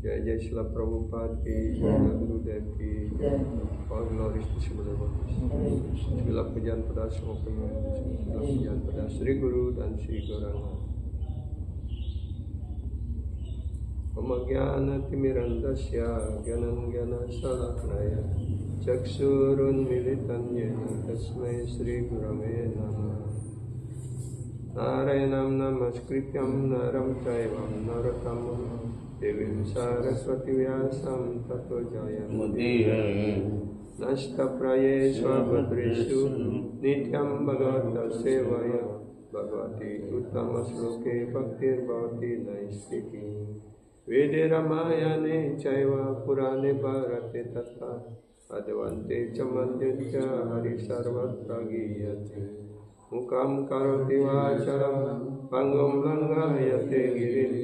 Jai Jai Srila Prabhupada ki, Jai Gurudev ki, all glories to Srila Bhakti. Segala pujian pada semua penyelenggara, segala pujian pada Sri Guru dan Sri Gauranga. Om Jnana Timirandasya Jnana Salakraya Chaksurun Militan Yena Tasmai Sri Gurave Namah. Narayanam Namaskrityam Naram Chaivam Narottamam Devim Saraswati Vyasam Tato Jayamudhi Nasta Praye Swabhadreshu Nityam Bhagavata Sevaya Bhagavati Uttama Sloke Bhaktir Bhavati Naistiki Vede Ramayane Chaiva Purane Bharate Tata Advante Chamandyacha Hari Sarvatra Giyate Mukam Karoti Vacharam Pangam Langayate Girin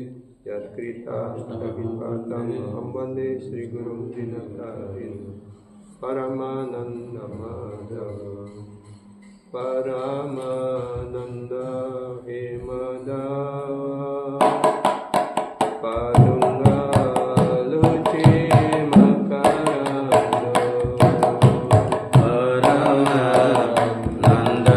Yat Krita Sagipatam Ambande Sri Gurum Dinatarin Paramananda Madhava Paramananda Hemadava Padunga Luci Makarando Paramananda Hare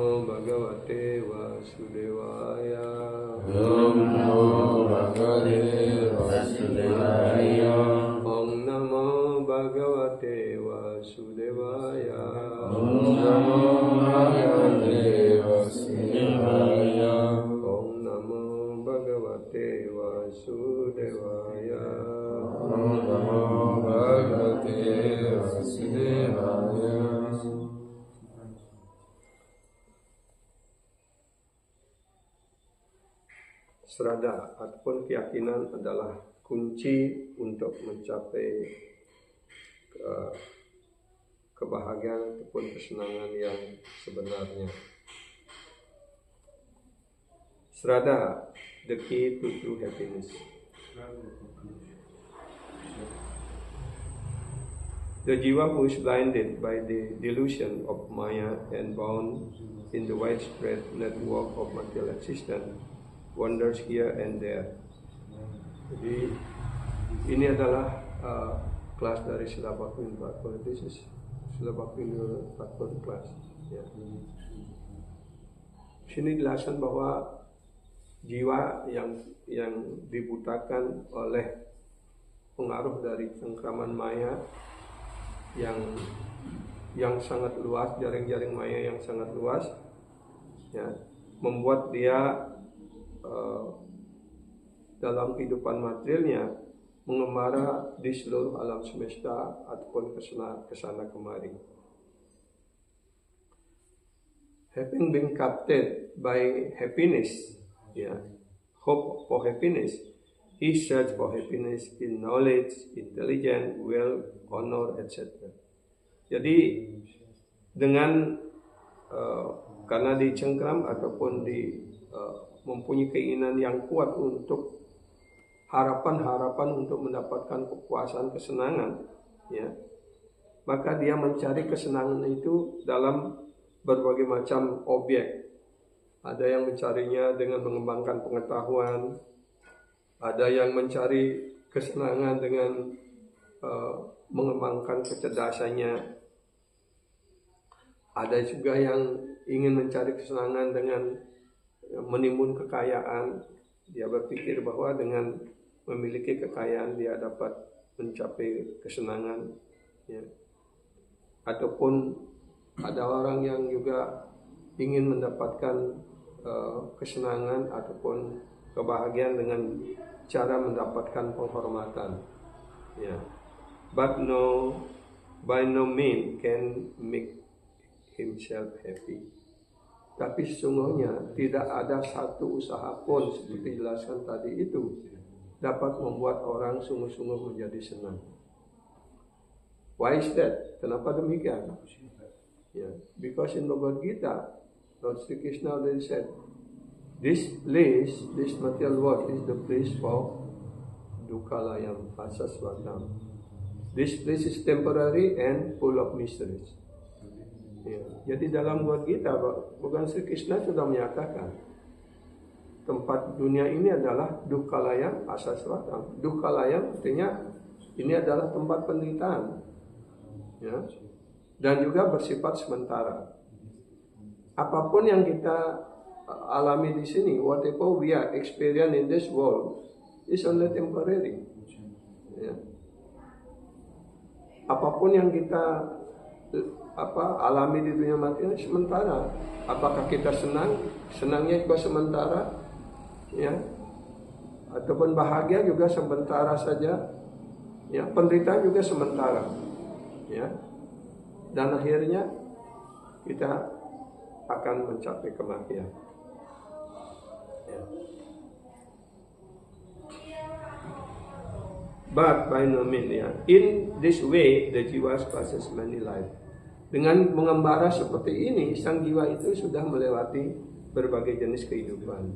Namo Bhagavate Vasudevaya. Om Namo Bhagavate Vasudevaya. Om Namo Bhagavate Vasudevaya. Om Namo Bhagavate Vasudevaya. Om Namo Bhagavate Vasudevaya. Om Namo Bhagavate Vasudevaya. Sraddha ataupun keyakinan adalah kunci untuk mencapai kebahagiaan ataupun kesenangan yang sebenarnya. Sraddha, the key to true happiness. The jiva who is blinded by the delusion of Maya and bound in the widespread network of material existence wanders here and there. Jadi ini adalah kelas dari Srila Bhaktivinoda Thakur. This is Srila Bhaktivinoda Thakur class. Ya. Sini dijelaskan bahwa jiwa yang dibutakan oleh pengaruh dari cengkraman maya yang sangat luas, jaring-jaring maya yang sangat luas, ya, membuat dia dalam kehidupan materialnya mengembara di seluruh alam semesta ataupun kesana kemari. Having been captured by happiness, hope for happiness, he searched for happiness in knowledge, intelligence, wealth, honor, etc. Jadi dengan karena dicengkram ataupun mempunyai keinginan yang kuat untuk harapan-harapan untuk mendapatkan kepuasan, kesenangan, ya, maka dia mencari kesenangan itu dalam berbagai macam objek. Ada yang mencarinya dengan mengembangkan pengetahuan, ada yang mencari kesenangan dengan mengembangkan kecerdasannya, ada juga yang ingin mencari kesenangan dengan menimbun kekayaan. Dia berpikir bahwa dengan memiliki kekayaan dia dapat mencapai kesenangan, ya. Ataupun ada orang yang juga ingin mendapatkan kesenangan ataupun kebahagiaan dengan cara mendapatkan penghormatan, ya. But by no means can make himself happy. Tapi sesungguhnya tidak ada satu usaha pun seperti dijelaskan tadi itu dapat membuat orang sungguh-sungguh menjadi senang. Why is that? Kenapa demikian? Because in Bhagavad Gita, Lord Sri Krishna already said, this material world is the place for dukkhalayam asasvatam. This place is temporary and full of mysteries. Jadi dalam Bhagavad Gita, Bhagavan Sri Krishna sudah menyatakan tempat dunia ini adalah dukkhalayam asasvatam. Dukkhalayam artinya ini adalah tempat penderitaan, ya, dan juga bersifat sementara. Apapun yang kita alami di sini, whatever we are experiencing in this world is only temporary, ya. Apapun yang kita alami di dunia mati sementara. Apakah kita senangnya juga sementara, ya, ataupun bahagia juga sementara saja, ya, penderitaan juga sementara, ya, dan akhirnya kita akan mencapai kematian, ya. But by no means, ya, in this way the jiwa passes many lives. Dengan mengembara seperti ini, sang jiwa itu sudah melewati berbagai jenis kehidupan.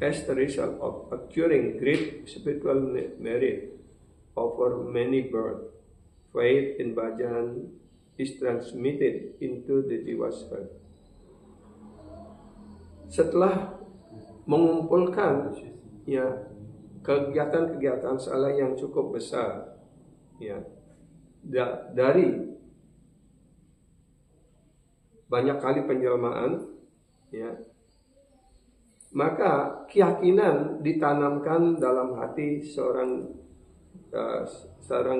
As the result of acquiring great spiritual merit over many births, faith in bhajan is transmitted into the jiwa's heart. Setelah mengumpulkan, ya, kegiatan-kegiatan salah yang cukup besar, ya, dari banyak kali penjelmaan, ya, maka keyakinan ditanamkan dalam hati seorang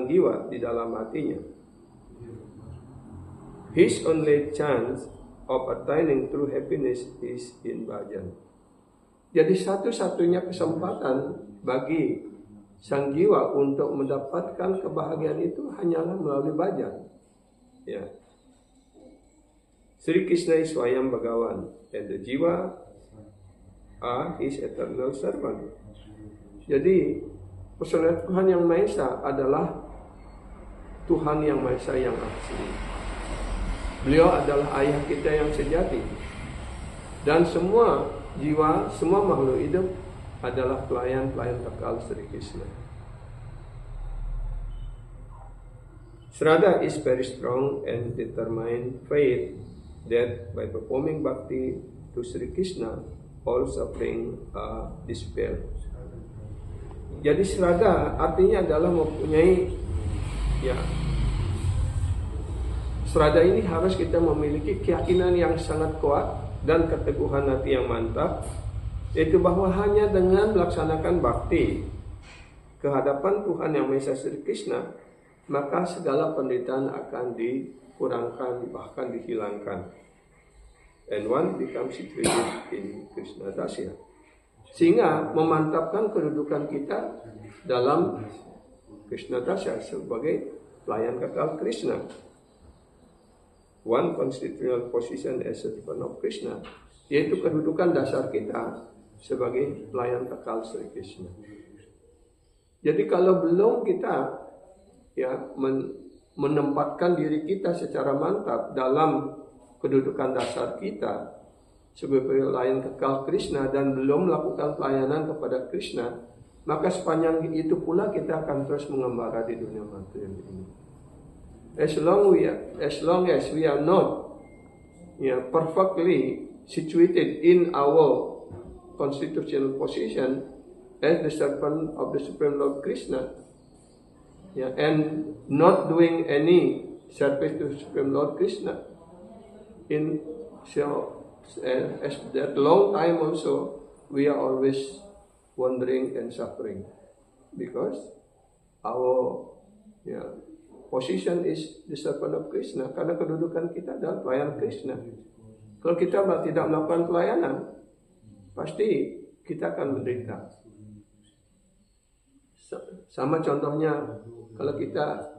jiwa di dalam hatinya. His only chance of attaining true happiness is in bhajan. Jadi satu-satunya kesempatan bagi sang jiwa untuk mendapatkan kebahagiaan itu hanyalah melalui bhajan. Ya. Sri Krishna is Swayam Bhagavan, and the jiwa are his eternal servant. Jadi personal Tuhan Yang Maha Esa adalah Tuhan Yang Maha Esa yang asli. Beliau adalah ayah kita yang sejati. Dan semua jiwa, semua makhluk hidup adalah pelayan-pelayan kekal Sri Krishna. Shraddha is very strong and determined faith that by performing bhakti to Sri Krishna, all suffering are dispelled. Jadi Shraddha artinya adalah mempunyai, ya, Shraddha ini harus kita memiliki keyakinan yang sangat kuat dan keteguhan hati yang mantap, yaitu bahwa hanya dengan melaksanakan bakti ke hadapan Tuhan Yang Maha Esa Sri Krishna, maka segala penderitaan akan dikurangkan, bahkan dihilangkan. And one becomes situated in Krishna Dasya. Sehingga memantapkan kedudukan kita dalam Krishna Dasya sebagai pelayan kekal Krishna. One constitutional position as a servant of Krishna, yaitu kedudukan dasar kita sebagai pelayan kekal Sri Krishna. Jadi kalau belum kita, ya, menempatkan diri kita secara mantap dalam kedudukan dasar kita sebagai pelayan kekal Krishna dan belum melakukan pelayanan kepada Krishna, maka sepanjang itu pula kita akan terus mengembara di dunia materi ini. As long as we are not, ya, perfectly situated in our constitutional position as the servant of the Supreme Lord Krishna, ya, and not doing any service to Supreme Lord Krishna in as that long time also, we are always wandering and suffering because our, ya, position is the servant of Krishna, karena kedudukan kita adalah pelayan Krishna. Kalau kita tidak melakukan pelayanan, pasti kita akan menderita. Sama contohnya kalau kita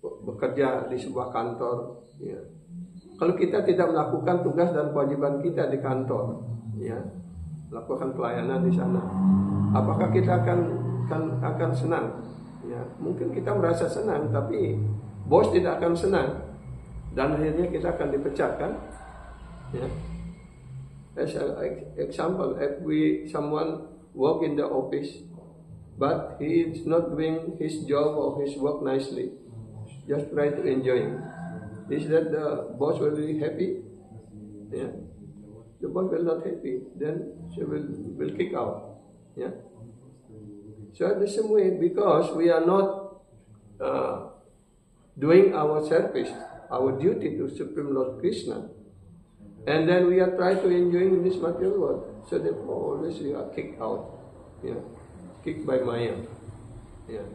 bekerja di sebuah kantor, ya. Kalau kita tidak melakukan tugas dan kewajiban kita di kantor, ya, melakukan pelayanan di sana, apakah kita akan senang? Ya, mungkin kita merasa senang, tapi bos tidak akan senang, dan akhirnya kita akan dipecat, kan? Ya. As an example, if someone work in the office, but he is not doing his job or his work nicely, just try to enjoy. Is that the boss will be happy? Yeah. The boss will not happy, then she will kick out. Yeah. So the same way, because we are not doing our service, our duty to Supreme Lord Krishna, and then we are trying to enjoy in this material world, so therefore always we are kicked out, yeah, kicked by Maya, yeah,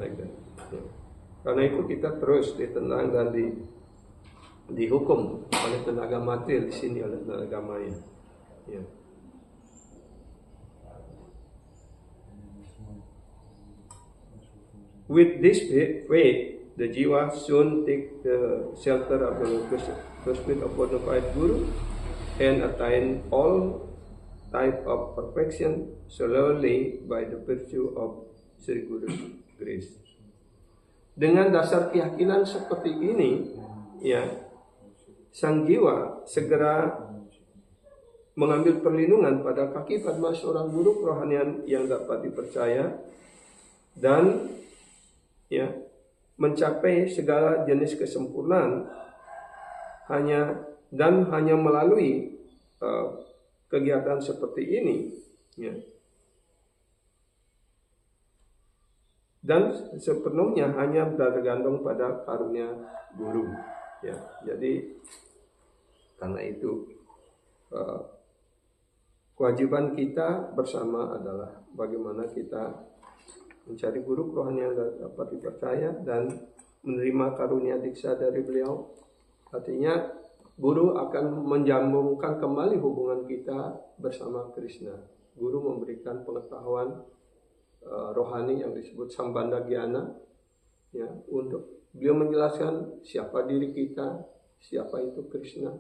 like that. Yeah. Karena itu kita terus ditendang dan dihukum oleh tenaga material, di sini oleh tenaga Maya, yeah. With this faith, the jiwa soon take the shelter of the lotus feet of bona fide guru and attain all type of perfection solely by the virtue of Sri Guru's grace. Dengan dasar keyakinan seperti ini, ya, sang jiwa segera mengambil perlindungan pada kaki padma seorang guru kerohanian yang dapat dipercaya dan, ya, mencapai segala jenis kesempurnaan hanya melalui kegiatan seperti ini, ya. dan sepenuhnya hanya bergantung pada karunia guru. Ya, jadi karena itu kewajiban kita bersama adalah bagaimana kita mencari guru rohani yang dapat dipercaya dan menerima karunia diksa dari beliau. Artinya guru akan menjambungkan kembali hubungan kita bersama Krishna. Guru memberikan pengetahuan rohani yang disebut Sambandha Gyana, ya, untuk beliau menjelaskan siapa diri kita, siapa itu Krishna,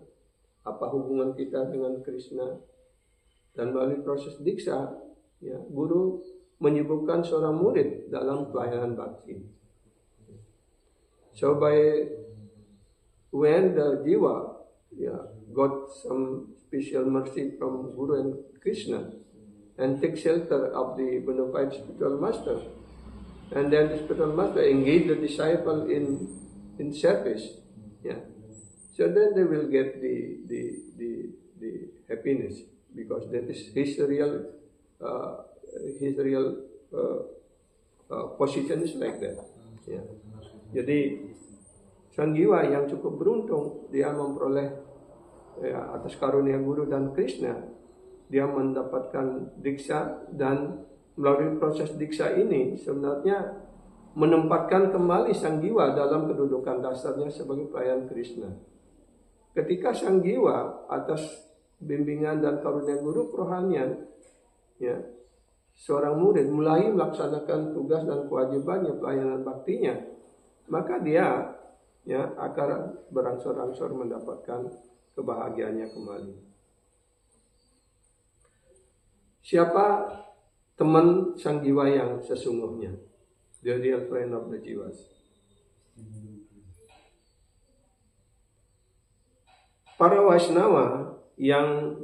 apa hubungan kita dengan Krishna. Dan melalui proses diksa, ya, guru menyibukkan seorang murid dalam pelayanan bakti. So when the jiwa, yeah, got some special mercy from Guru and Krishna and take shelter of the bona fide spiritual master, and then the spiritual master engage the disciple in service, yeah. So then they will get the happiness, because that is his real position is like that, yeah. Jadi sang jiwa yang cukup beruntung, dia memperoleh, ya, atas karunia guru dan Krishna, dia mendapatkan diksa, dan melalui proses diksa ini sebenarnya menempatkan kembali sang jiwa dalam kedudukan dasarnya sebagai pelayan Krishna. Ketika sang jiwa atas bimbingan dan karunia guru kerohanian, ya, seorang murid mulai melaksanakan tugas dan kewajibannya pelayanan baktinya, maka dia, ya, akan berangsur-angsur mendapatkan kebahagiaannya kembali. Siapa teman sang jiwa yang sesungguhnya? The real friend of the jiwas. Para Vaishnava yang,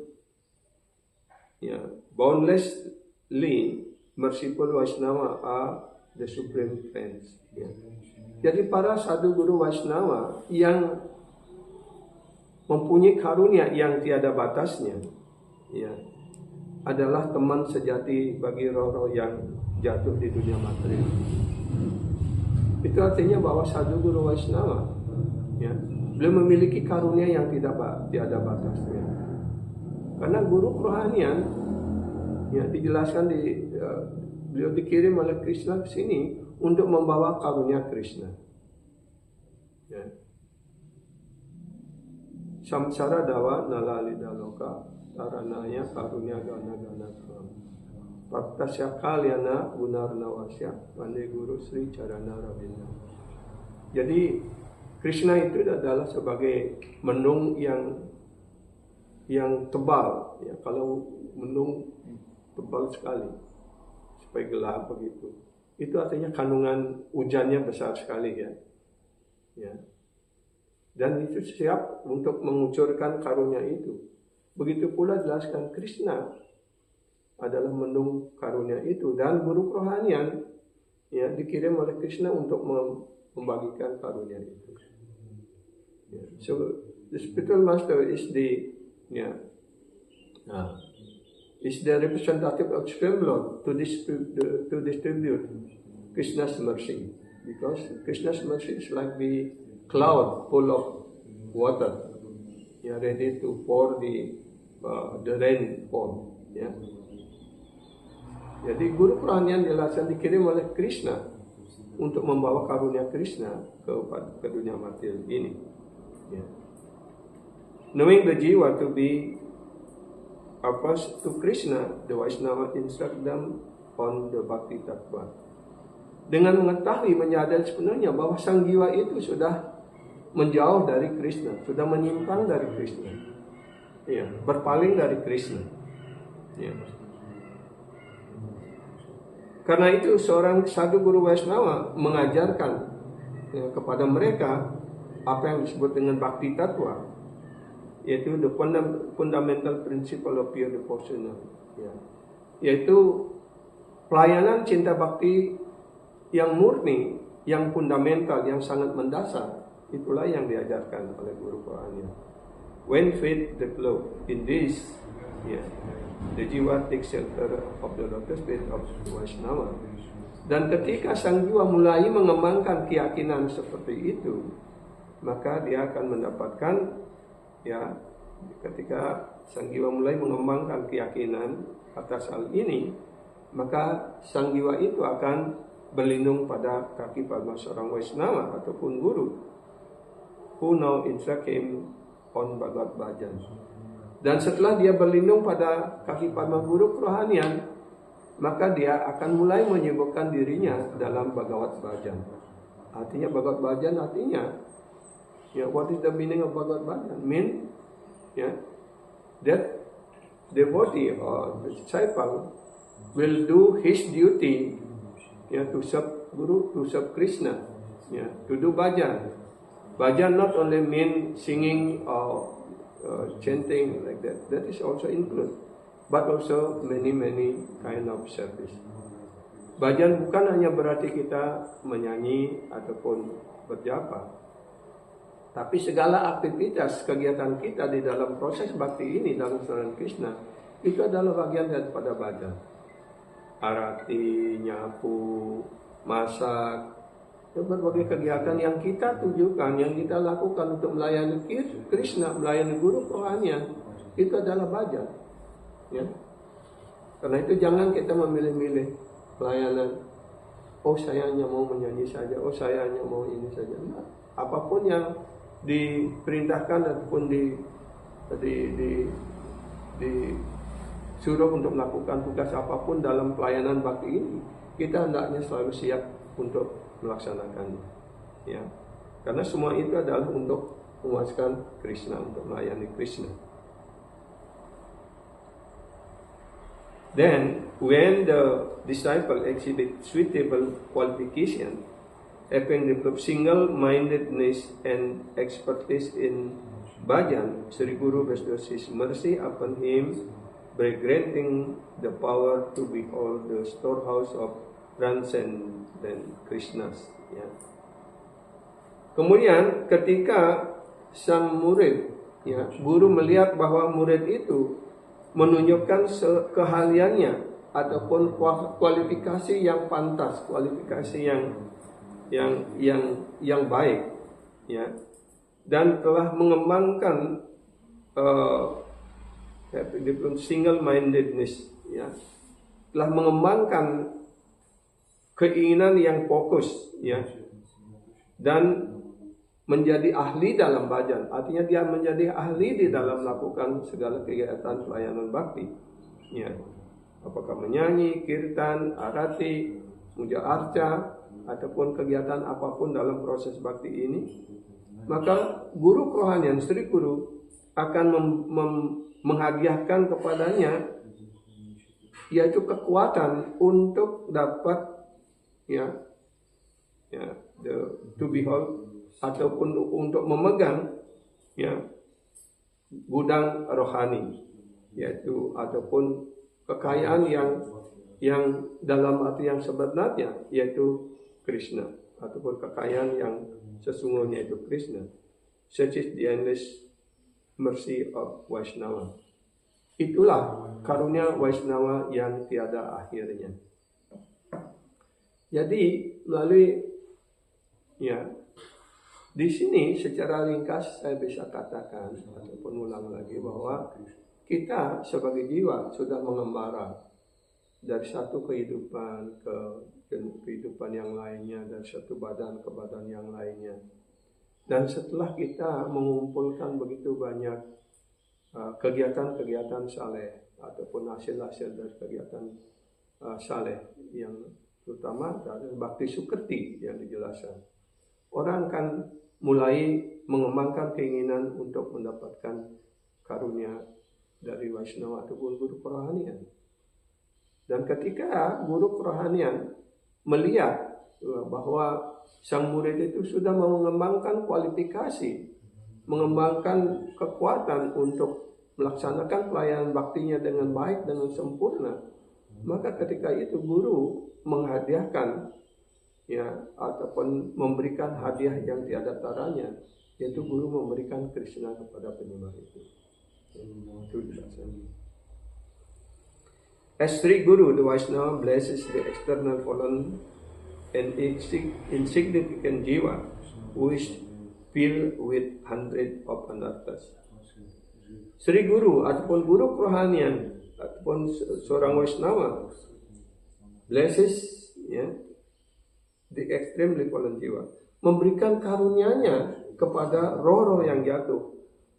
ya, boundlessly merciful Vaishnava are the supreme friends. Ya. Jadi para sadhu guru Vaishnava yang mempunyai karunia yang tiada batasnya, ya, adalah teman sejati bagi roh-roh yang jatuh di dunia materi. Itu artinya bahwa sadhu guru Vaishnava, ya, beliau memiliki karunia yang tiada batasnya. Karena guru kerohanian, ya, dijelaskan beliau dikirim oleh Krishna ke sini untuk membawa karunia Krishna. Ya. Samsara dawa nala lidaloka taranaya karunia gana kam. Praktasya kalyana gunarnawasya Pandai Guru Sri Charana Rabinda. Jadi Krishna itu adalah sebagai mendung yang tebal, ya, kalau mendung tebal sekali supaya gelap begitu. Itu artinya kandungan hujannya besar sekali, ya. Ya. Dan itu siap untuk mengucurkan karunia itu. Begitu pula jelaskan Krishna adalah mendung karunia itu, dan guru kerohanian, ya, dikirim oleh Krishna untuk membagikan karunia itu. Yeah. So the spiritual master is the, yeah, is the representative of Supreme Lord to distribute Krishna's mercy, because Krishna's mercy is like the cloud full of water, yeah, ready to pour the rainfall. Yeah. Jadi guru kerohanian jelaskan dikirim oleh Krishna untuk membawa karunia Krishna ke dunia materi ini. Yeah. Knowing the jiwa to be opposed to Krishna, the Vaishnava instruct them on the Bhakti Tattva. Dengan mengetahui, menyadari sepenuhnya bahwa sang jiwa itu sudah menjauh dari Krishna, sudah menyimpang dari Krishna, ya, berpaling dari Krishna. Ya. Karena itu seorang sadhu guru Vaishnava mengajarkan, ya, kepada mereka apa yang disebut dengan Bhakti Tattva, yaitu the fundamental principle of pure devotion, ya, yaitu pelayanan cinta bakti yang murni, yang fundamental, yang sangat mendasar. Itulah yang diajarkan oleh guru kerohanian. When faith develop in this, yeah, the jiwa takes shelter of the lotus feet of Vaishnava, Dan ketika sang jiwa mulai mengembangkan keyakinan seperti itu, maka dia akan mendapatkan, ya, ketika sang jiwa mulai mengembangkan keyakinan atas hal ini, maka sang jiwa itu akan berlindung pada kaki palma seorang Vaishnava ataupun guru who now instruct him on Bhagavad Bhajan. Dan setelah dia berlindung pada kaki palma guru kerohanian, maka dia akan mulai menyibukkan dirinya dalam Bhagavad Bhajan. Artinya Bhagavad Bhajan artinya, ya, what is the meaning of Bhagavad Bhajan? Mean, ya, that devotee or the disciple will do his duty, ya, to serve Guru, to serve Krishna, ya, to do bhajan. Bhajan not only mean singing or chanting like that. That is also include, but also many kind of service. Bhajan bukan hanya berarti kita menyanyi ataupun berjapa, tapi segala aktivitas kegiatan kita di dalam proses bakti ini dalam saran Krishna itu adalah bagian daripada bhajan. Arati, nyapu, masak, berbagai kegiatan yang kita tujukan, yang kita lakukan untuk melayani Krishna, melayani guru kerohanian, itu adalah bhajan. Ya. Karena itu jangan kita memilih-milih pelayanan. Oh, saya hanya mau menyanyi saja. Oh, saya hanya mau ini saja. Nah, apapun yang diperintahkan ataupun disuruh untuk melakukan tugas apapun dalam pelayanan bakti ini, kita hendaknya selalu siap untuk melaksanakannya, ya, karena semua itu adalah untuk memuaskan Krishna, untuk melayani Krishna. Then, when the disciple exhibit suitable qualification, having developed single-mindedness and expertise in bhajan, Sri Guru bestows His mercy upon him by granting the power to behold the storehouse of transcendent Krishnas. Ya. Kemudian ketika sang murid, ya, guru melihat bahwa murid itu menunjukkan keahliannya ataupun kualifikasi yang pantas, kualifikasi yang baik, ya, dan telah mengembangkan single-mindedness, ya, telah mengembangkan keinginan yang fokus, ya, dan menjadi ahli dalam bhajan. Artinya dia menjadi ahli di dalam melakukan segala kegiatan pelayanan bakti, ya, apakah menyanyi, kirtan, arati, puja arca, ataupun kegiatan apapun dalam proses bakti ini, maka guru kerohanian, Sri Guru akan menghadiahkan kepadanya, yaitu kekuatan untuk dapat, to behold ataupun untuk memegang, ya, gudang rohani, yaitu ataupun kekayaan yang dalam arti yang sebenarnya, yaitu Krishna, ataupun kekayaan yang sesungguhnya itu Krishna. Such is the endless mercy of Vaishnava. Itulah karunia Vaishnava yang tiada akhirnya. Jadi melalui, ya, di sini secara ringkas saya bisa katakan ataupun ulang lagi bahwa kita sebagai jiwa sudah mengembara dari satu kehidupan ke kehidupan yang lainnya, dari satu badan ke badan yang lainnya. Dan setelah kita mengumpulkan begitu banyak kegiatan-kegiatan saleh ataupun hasil-hasil dari kegiatan saleh yang terutama dari bakti sukriti yang dijelaskan, orang akan mulai mengembangkan keinginan untuk mendapatkan karunia dari Vaishnava ataupun guru kerohanian. Dan ketika guru kerohanian melihat bahwa sang murid itu sudah mengembangkan kualifikasi, mengembangkan kekuatan untuk melaksanakan pelayanan baktinya dengan baik, dengan sempurna, maka ketika itu guru menghadiahkan, ya, ataupun memberikan hadiah yang tiada taranya, yaitu guru memberikan Krishna kepada penyembah itu. As Sri Guru, the Vaishnava blesses the external fallen and insignificant jiva who is filled with hundreds of anarthas. Sri Guru ataupun guru kerohanian ataupun seorang Vaishnava blesses the extremely fallen jiwa, memberikan karunia-Nya kepada roh-roh yang jatuh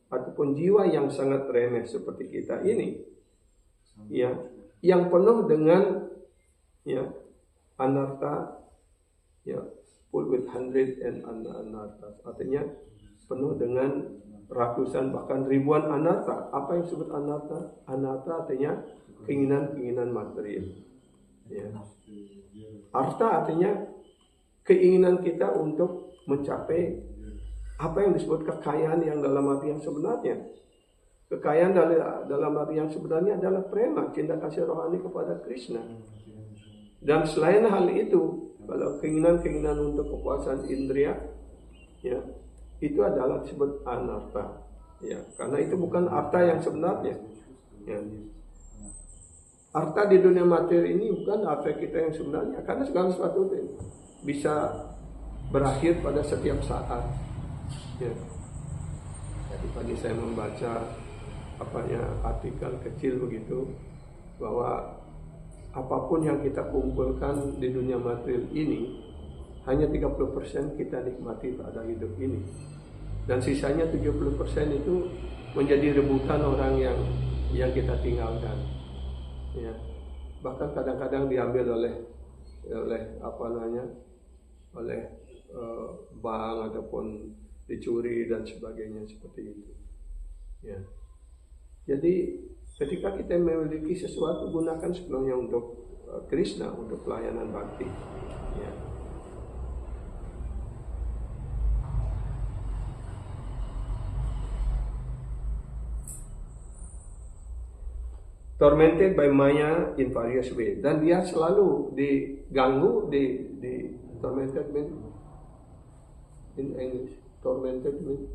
ataupun jiwa yang sangat remeh seperti kita ini, yang penuh dengan anartha, full with hundred and anarthas, artinya penuh dengan ratusan bahkan ribuan anartha. Apa yang disebut anartha? Anartha artinya keinginan-keinginan material. Artha artinya keinginan kita untuk mencapai apa yang disebut kekayaan yang dalam arti yang sebenarnya. Kekayaan dalam arti yang sebenarnya adalah prema, cinta kasih rohani kepada Krishna. Dan selain hal itu, kalau keinginan-keinginan untuk kepuasan indria, itu adalah disebut anartha. Karena itu bukan artha yang sebenarnya. Artha di dunia materi ini bukan artha kita yang sebenarnya, karena segala sesuatu itu bisa berakhir pada setiap saat. Jadi tadi saya membaca artikel kecil begitu bahwa apapun yang kita kumpulkan di dunia material ini hanya 30% kita nikmati pada hidup ini, dan sisanya 70% itu menjadi rebutan orang yang kita tinggalkan. Bahkan kadang-kadang diambil oleh bank ataupun dicuri dan sebagainya seperti itu. Jadi ketika kita memiliki sesuatu, gunakan sepenuhnya untuk Krishna, untuk pelayanan bakti. Tormented by Maya in various ways, dan dia selalu diganggu, tormented means in English, tormented means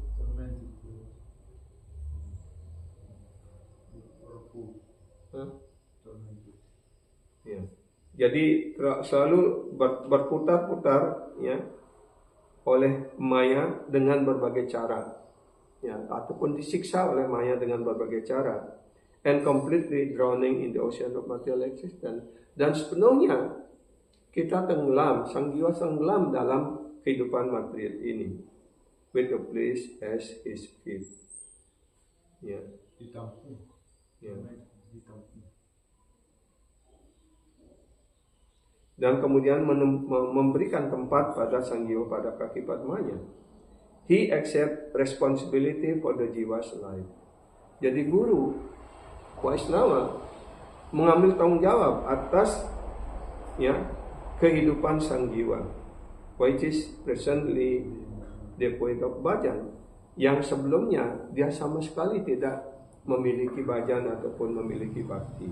Jadi selalu berputar-putar oleh Maya dengan berbagai cara, ataupun disiksa oleh Maya dengan berbagai cara, and completely drowning in the ocean of material existence, dan sepenuhnya kita tenggelam, sang jiwa tenggelam dalam kehidupan material ini, with the place as his feet. Ditampung. Dan kemudian memberikan tempat pada sang jiwa pada kaki Padmanya. He accept responsibility for the jiwa's life. Jadi guru Vaishnava mengambil tanggung jawab atas kehidupan sang jiwa, which is presently the point of bhajan, yang sebelumnya dia sama sekali tidak memiliki bhajan ataupun memiliki bakti.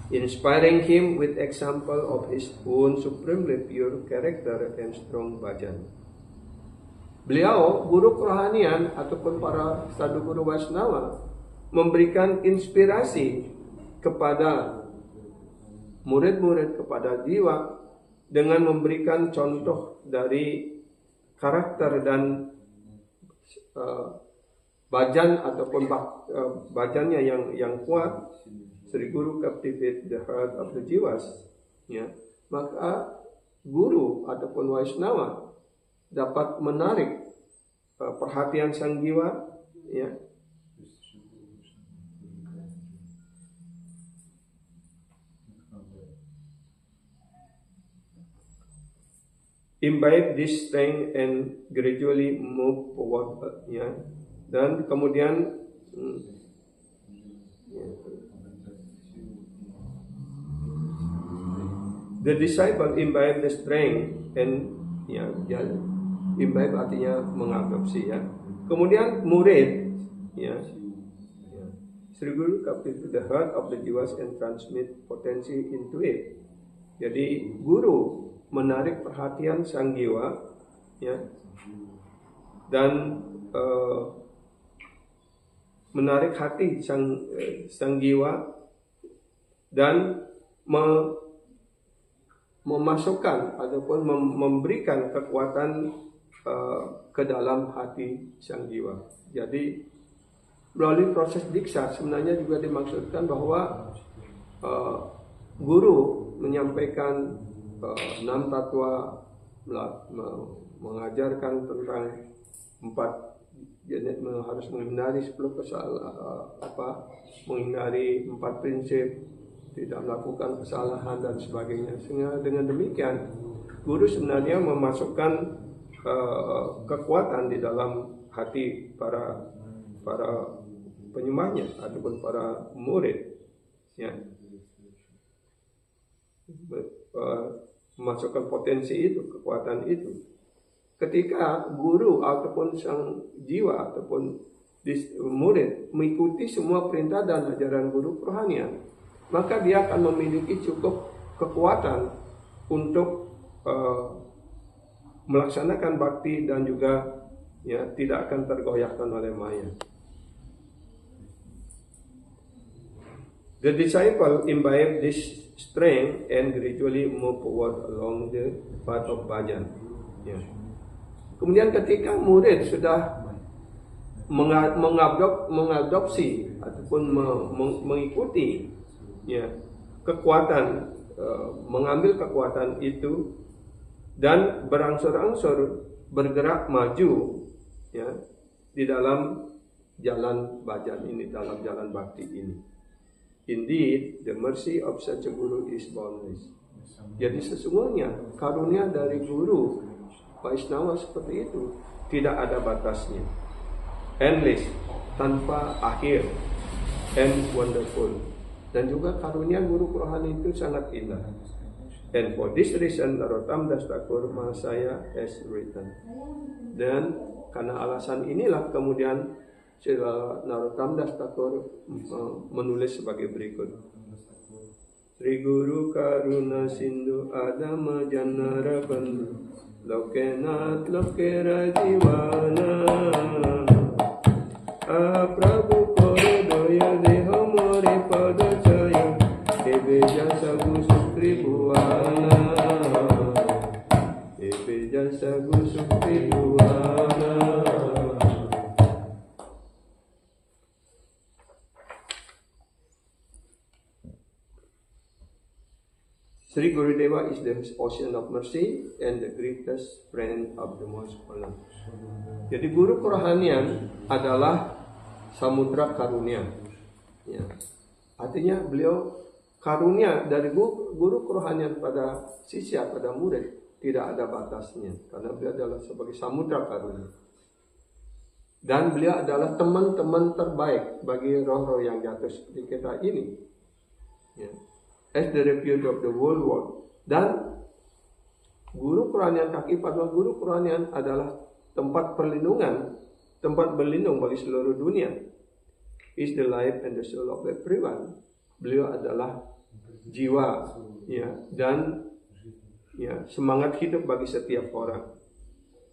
Inspiring him with example of his own supremely pure character and strong bhajan. Beliau, guru kerohanian ataupun para sadhu guru Vaishnava, memberikan inspirasi kepada murid-murid, kepada jiwa, dengan memberikan contoh dari karakter dan bhajan ataupun bhajannya yang kuat. Sri Guru captivate the heart of the jiwas. Maka guru ataupun Vaishnava dapat menarik perhatian sang jiwa, imbibe this strength and gradually move forward, dan kemudian the disciple imbibe the strength and imbibe artinya mengadopsi, kemudian murid Sri Guru captive the heart of the jiwas and transmit potensi into it. Jadi guru menarik perhatian sang jiwa, dan menarik hati sang jiwa dan memasukkan ataupun memberikan kekuatan ke dalam hati sang jiwa. Jadi melalui proses diksha sebenarnya juga dimaksudkan bahwa guru menyampaikan 6 tatwa, mengajarkan tentang 4 jenis, harus menghindari 10 menghindari 4 prinsip, tidak melakukan kesalahan dan sebagainya. Sehingga dengan demikian guru sebenarnya memasukkan kekuatan di dalam hati para penyembahnya ataupun para murid, ya, memasukkan potensi itu, kekuatan itu. Ketika guru ataupun sang jiwa ataupun murid mengikuti semua perintah dan ajaran guru kerohanian, maka dia akan memiliki cukup kekuatan untuk melaksanakan bakti dan juga, ya, tidak akan tergoyahkan oleh maya. The disciple imbibe this strength and gradually move forward along the path of bhajan. Ya. Kemudian ketika murid sudah mengadopsi ataupun mengikuti, ya, kekuatan, mengambil kekuatan itu dan berangsur-angsur bergerak maju, ya, di dalam jalan bhajan ini, dalam jalan bakti ini. Indeed, the mercy of such a guru is boundless. Jadi sesungguhnya karunia dari guru Vaishnava seperti itu tidak ada batasnya. Endless, tanpa akhir, and wonderful. Dan juga karunia guru kerohani itu sangat indah. And for this reason, Narottam Das Thakur Mahasaya has written. Dan karena alasan inilah kemudian Srila Narottam Das Thakur menulis sebagai berikut. Sri Guru Karuna Sindhu Adama Jannara Bandhu Lokenat Lokera Jivana Prabhu Korodoya Deho More Pada Chaya Ebeja Sagu Sukri Bhuana Ebeja Sagu Sukri Bhuana. Sri Gurudeva is the ocean of mercy and the greatest friend of the most fallen. Jadi guru kerohanian adalah samudra karunia. Ya. Artinya beliau karunia dari guru kerohanian pada sisya, pada murid tidak ada batasnya, karena beliau adalah sebagai samudra karunia. Dan beliau adalah teman-teman terbaik bagi roh-roh yang jatuh seperti kita ini. Ya. As the refuge of the whole world. Dan guru kerohanian kaki padma, guru kerohanian adalah tempat perlindungan, tempat berlindung bagi seluruh dunia. Is the life and the soul of everyone. Beliau adalah jiwa, ya, dan, ya, semangat hidup bagi setiap orang.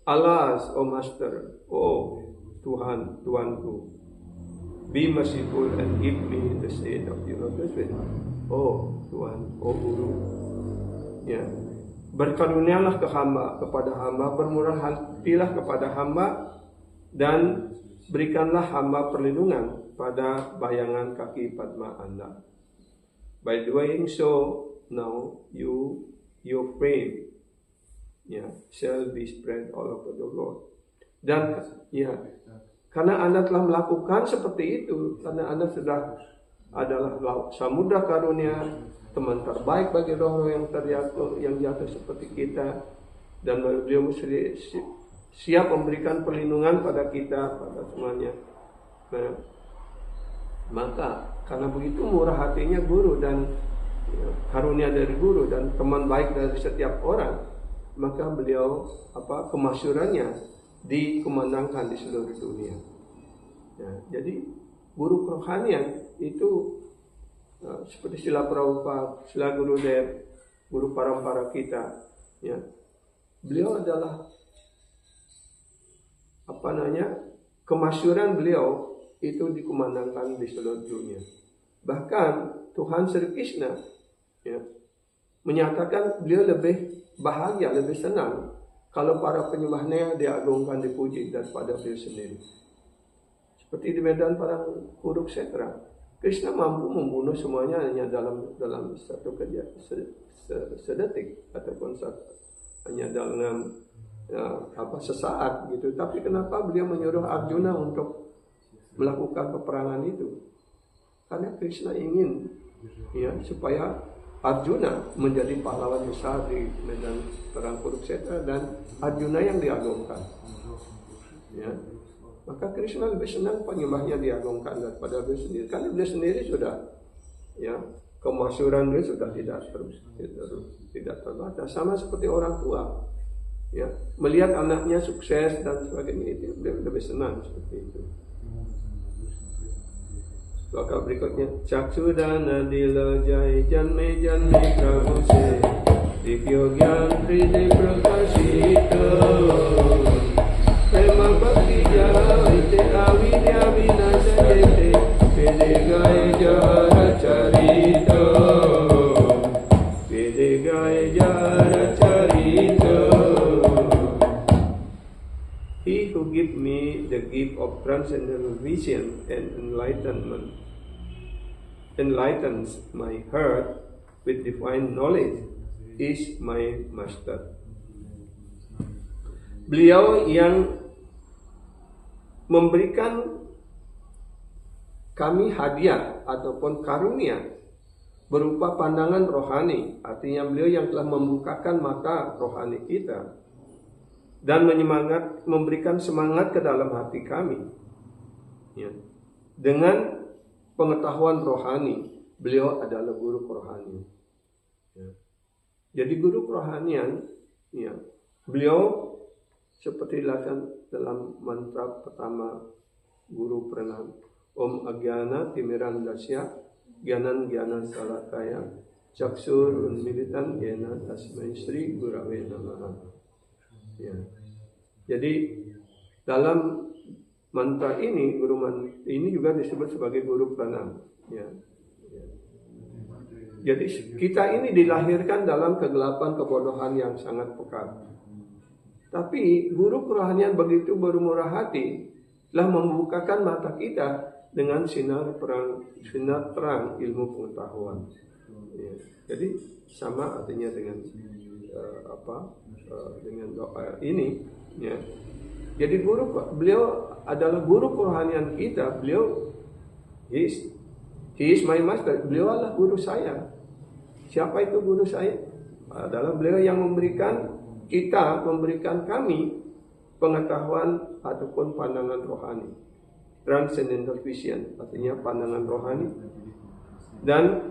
Alas, oh Master, oh Tuhan, Tuanku, be merciful and give me the shade of your lotus feet. Oh Tuhan, oh Guru, ya, berkarunialah kepada hamba, bermurah hatilah kepada hamba, dan berikanlah hamba perlindungan pada bayangan kaki padma Anda. By doing so, now your fame, ya, shall be spread all over the world. Dan, ya, karena Anda telah melakukan seperti itu, karena Anda sudah adalah samudra karunia, teman terbaik bagi roh-roh yang jatuh seperti kita, dan beliau siap memberikan perlindungan pada kita, pada semuanya. Nah, maka karena begitu murah hatinya guru dan, ya, karunia dari guru dan teman baik dari setiap orang, maka beliau kemasyurannya dikumandangkan di seluruh dunia. Ya, jadi guru kerohanian itu seperti Srila Prabhupada, Srila Gurudev, guru parampara kita, ya, beliau adalah kemasyuran beliau itu dikumandangkan di seluruh dunia. Bahkan Tuhan Sri Krishna ya, menyatakan beliau lebih bahagia, lebih senang kalau para penyembahnya diagungkan, dipuji daripada beliau sendiri. Seperti di medan perang Kurukshetra, Krishna mampu membunuh semuanya hanya dalam satu sedetik ataupun hanya dalam sesaat gitu. Tapi kenapa beliau menyuruh Arjuna untuk melakukan peperangan itu? Karena Krishna ingin ya supaya Arjuna menjadi pahlawan besar di medan perang Kurukshetra dan Arjuna yang diagungkan. Ya. Maka Krishna lebih senang penyembahnya diagungkan daripada beliau sendiri. Karena beliau sendiri sudah ya kemasyhuran beliau sudah tidak terbatas. Sama seperti orang tua. Ya, melihat anaknya sukses dan sebagainya itu beliau lebih senang seperti itu. Maka berikutnya Caksudana dila jai janme janme Prabhu se Dikyo gyan tride prakashito Prema bhakti jayate avidya vinasayate Vede gaya jara charito Vede gaya jara charito. He who gives me the gift of transcendental vision and enlightens my heart with divine knowledge is my master. Beliau yang memberikan kami hadiah ataupun karunia berupa pandangan rohani, artinya beliau yang telah membukakan mata rohani kita dan memberikan semangat ke dalam hati kami ya. Dengan pengetahuan rohani, beliau adalah guru kerohanian ya. Jadi guru kerohanian ya, beliau seperti dilakukan dalam mantra pertama guru pranam, Om Agyana Timirandasya Gyanan Salakaya Caksur Unmilitan Yena Tasmai Sri Gurave Namaha ya. Jadi dalam mantra ini ini juga disebut sebagai guru pranam ya. Jadi kita ini dilahirkan dalam kegelapan kebodohan yang sangat pekat. Tapi guru kerohanian begitu bermurah hati telah membukakan mata kita dengan sinar terang ilmu pengetahuan. Ya. Jadi sama artinya dengan dengan doa ini ya. Jadi beliau adalah guru kerohanian kita. Beliau he is my master. Beliau adalah guru saya. Siapa itu guru saya? Adalah beliau yang memberikan kami pengetahuan ataupun pandangan rohani. Transcendental vision, artinya pandangan rohani. Dan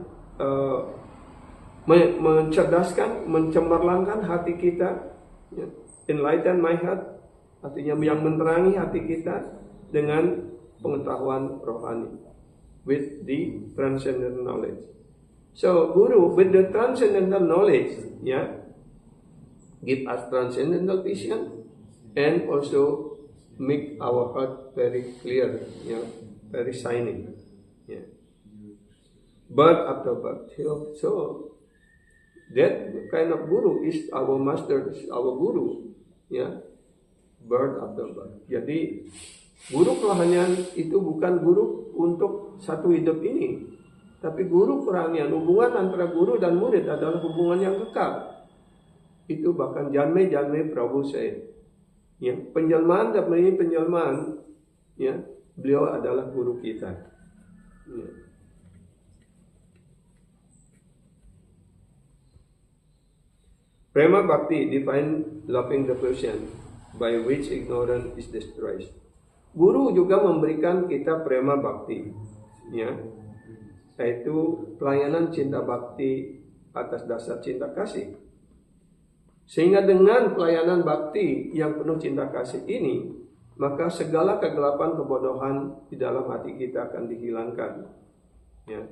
mencerdaskan, mencemerlangkan hati kita. Ya. Enlighten my heart, artinya yang menerangi hati kita dengan pengetahuan rohani. With the transcendental knowledge. So, guru with the transcendental knowledge, yeah, give us transcendental vision and also make our heart very clear, yeah, very shining, yeah. Birth after birth. So that kind of guru is our master, is our guru, yeah. Birth after birth. Jadi guru kerohanian itu bukan guru untuk satu hidup ini. Tapi guru kerohanian, hubungan antara guru dan murid adalah hubungan yang kekal. Itu bahkan janme Prabhu saya. Ya, penjelmaan demi penjelmaan, ya, beliau adalah guru kita. Ya. Prema Bhakti, divine loving devotion by which ignorance is destroyed. Guru juga memberikan kita prema bhakti, ya, yaitu pelayanan cinta bakti atas dasar cinta kasih. Sehingga dengan pelayanan bakti yang penuh cinta kasih ini, maka segala kegelapan kebodohan di dalam hati kita akan dihilangkan. Ya.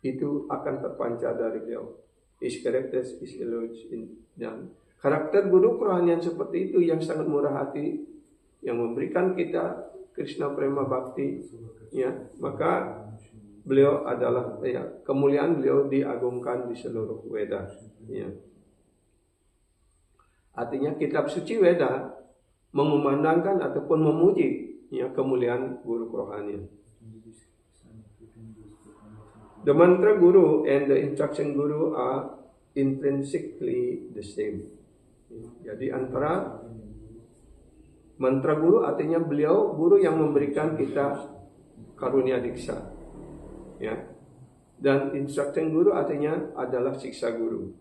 Itu akan terpancar dari beliau. His characters is illusion. Dan karakter guru kerohanian seperti itu yang sangat murah hati, yang memberikan kita Krishna Prema Bhakti, ya, maka beliau adalah kemuliaan beliau diagungkan di seluruh Weda. Ya. Artinya kitab suci Weda mengumandangkan ataupun memuji kemuliaan guru kerohanian. The mantra guru and the instruction guru are intrinsically the same. Jadi antara mantra guru artinya beliau guru yang memberikan kita karunia diksa, ya. Dan instruction guru artinya adalah siksa guru.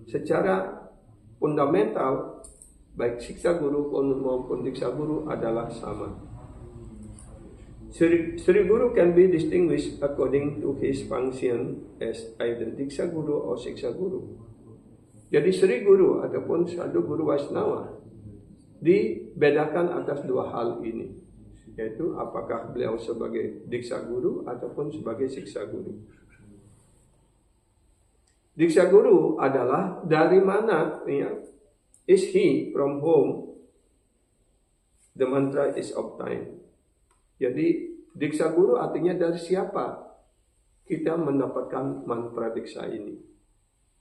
Secara fundamental baik siksa guru maupun diksa guru adalah sama. Sri Guru can be distinguished according to his function as either Diksa Guru or Siksa Guru. Jadi Sri Guru ataupun Sadhu Guru Vaishnava dibedakan atas dua hal ini, yaitu apakah beliau sebagai Diksa Guru ataupun sebagai Siksa Guru. Diksa Guru adalah dari mana, ya, is he from whom the mantra is obtained. Jadi Diksa Guru artinya dari siapa kita mendapatkan mantra Diksa ini.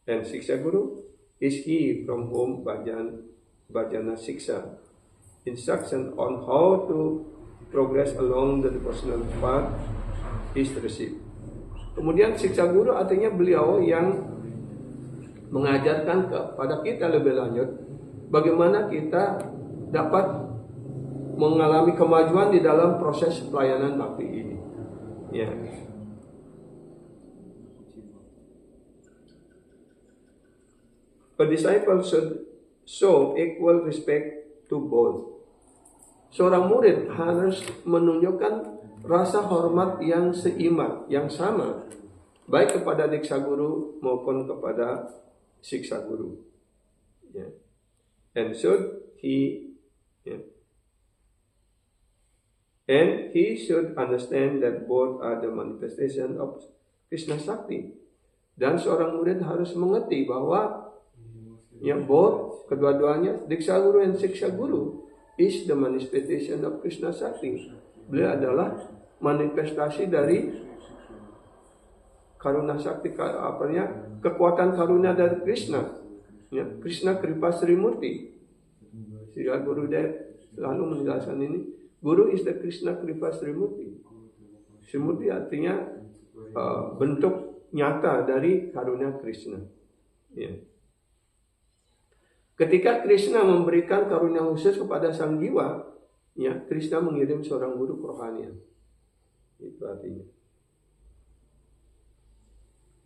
Dan Siksa Guru is he from whom Bhajana Siksa, instruction on how to progress along the devotional path is received. Kemudian Siksa Guru artinya beliau yang mengajarkan kepada kita lebih lanjut bagaimana kita dapat mengalami kemajuan di dalam proses pelayanan bakti ini. Ya. A disciple should show equal respect to both. Seorang murid harus menunjukkan rasa hormat yang seimbang, yang sama, baik kepada Diksa Guru maupun kepada Siksa Guru. Ya. And he should understand that both are the manifestation of Krishna Sakti. Dan seorang murid harus mengerti bahwa both, kedua-duanya, Diksa Guru dan Siksa Guru is the manifestation of Krishna Sakti. Beliau adalah manifestasi dari Karuna Sakti, kekuatan karunia dari Krishna. Ya, Krishna Kripa Sri Murti. Sri Gurudev selalu menjelaskan ini. Guru is the Krishna Kripa Sri Murti. Sri Murti artinya bentuk nyata dari karunia Krishna. Ya. Ketika Krishna memberikan karunia khusus kepada sang jiwa, ya, Krishna mengirim seorang guru kerohanian. Itu artinya.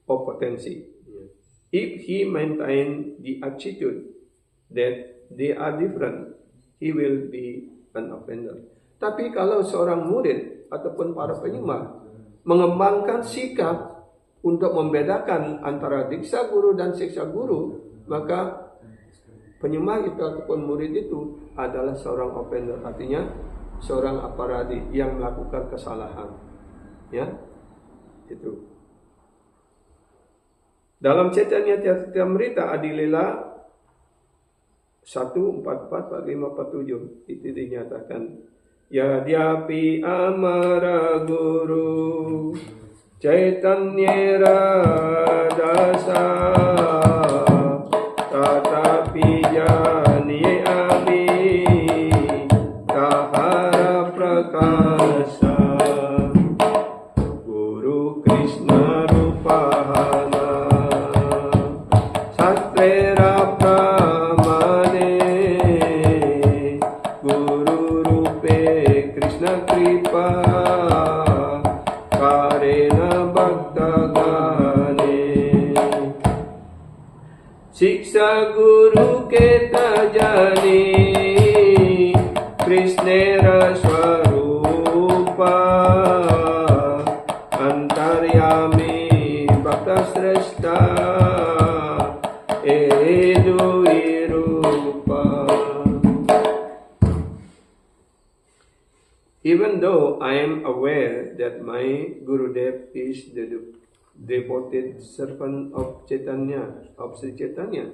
Potensi. Ya. If he maintain the attitude that they are different, he will be an offender. Tapi kalau seorang murid ataupun para penyembah mengembangkan sikap untuk membedakan antara Diksa Guru dan Siksa Guru, maka penyembah itu ataupun murid itu adalah seorang offender, artinya seorang aparadi yang melakukan kesalahan. Ya, itu. Dalam Chaitanya Charitamrita Adilila 1:44-45-47 itu dinyatakan, Yadyapi amara guru Chaitanya radasa tatapi jani ami tahara prakasa Guru Krishna rupahana sastrera pramane Guru rupe Krishna kripa karena bhakta gane Siksa Guru kita jani Krishnera swarupa antaryami bhakta sreshta edu irupa. Even though I am aware that my Gurudev is the devoted servant of Chaitanya, of Sri Chaitanya,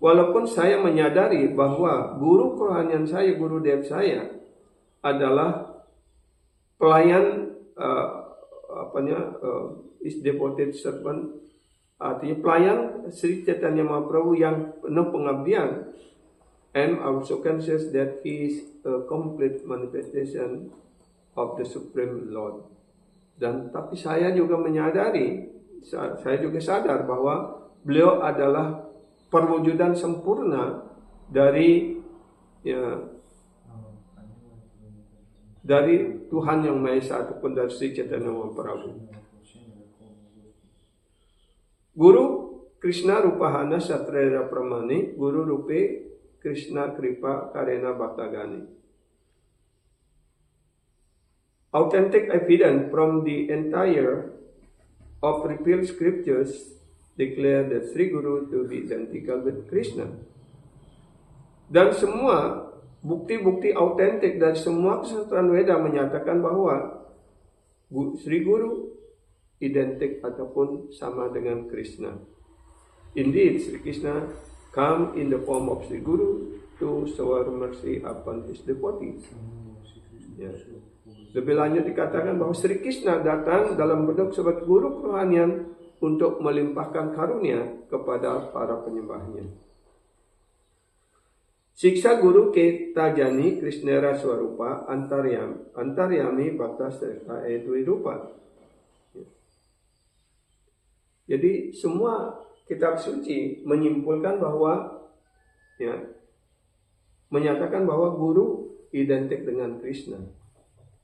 walaupun saya menyadari bahwa guru kerohanian saya, Gurudev saya, adalah pelayan is devoted servant, artinya pelayan Sri Chaitanya Mahaprabhu yang penuh pengabdian, and also conscious that he is a complete manifestation of the Supreme Lord. Dan tapi saya juga menyadari, saya juga sadar bahwa beliau adalah perwujudan sempurna dari Tuhan Yang Maha Esa ataupun dari Sri Chaitanya Mahaprabhu. Guru Krishna Rupahana Satrera Pramani, Guru Rupe Krishna Kripa Karena Bhaktagani. Authentic evidence from the entire of revealed scriptures declare that Sri Guru to be identical with Krishna. Dan semua bukti-bukti autentik dari semua kesatuan Weda menyatakan bahwa Sri Guru identik ataupun sama dengan Krishna. Indeed, Sri Krishna come in the form of Sri Guru to shower mercy upon his devotees. Ya. Lebih lanjut dikatakan bahwa Sri Krishna datang dalam bentuk sebagai guru kerohanian untuk melimpahkan karunia kepada para penyembahnya. Siksa Guru Keta Jani Krishnera Swarupa Antaryami Bhakta Sresta Edwi Rupa. Jadi semua kitab suci menyimpulkan bahwa menyatakan bahwa guru identik dengan Krishna.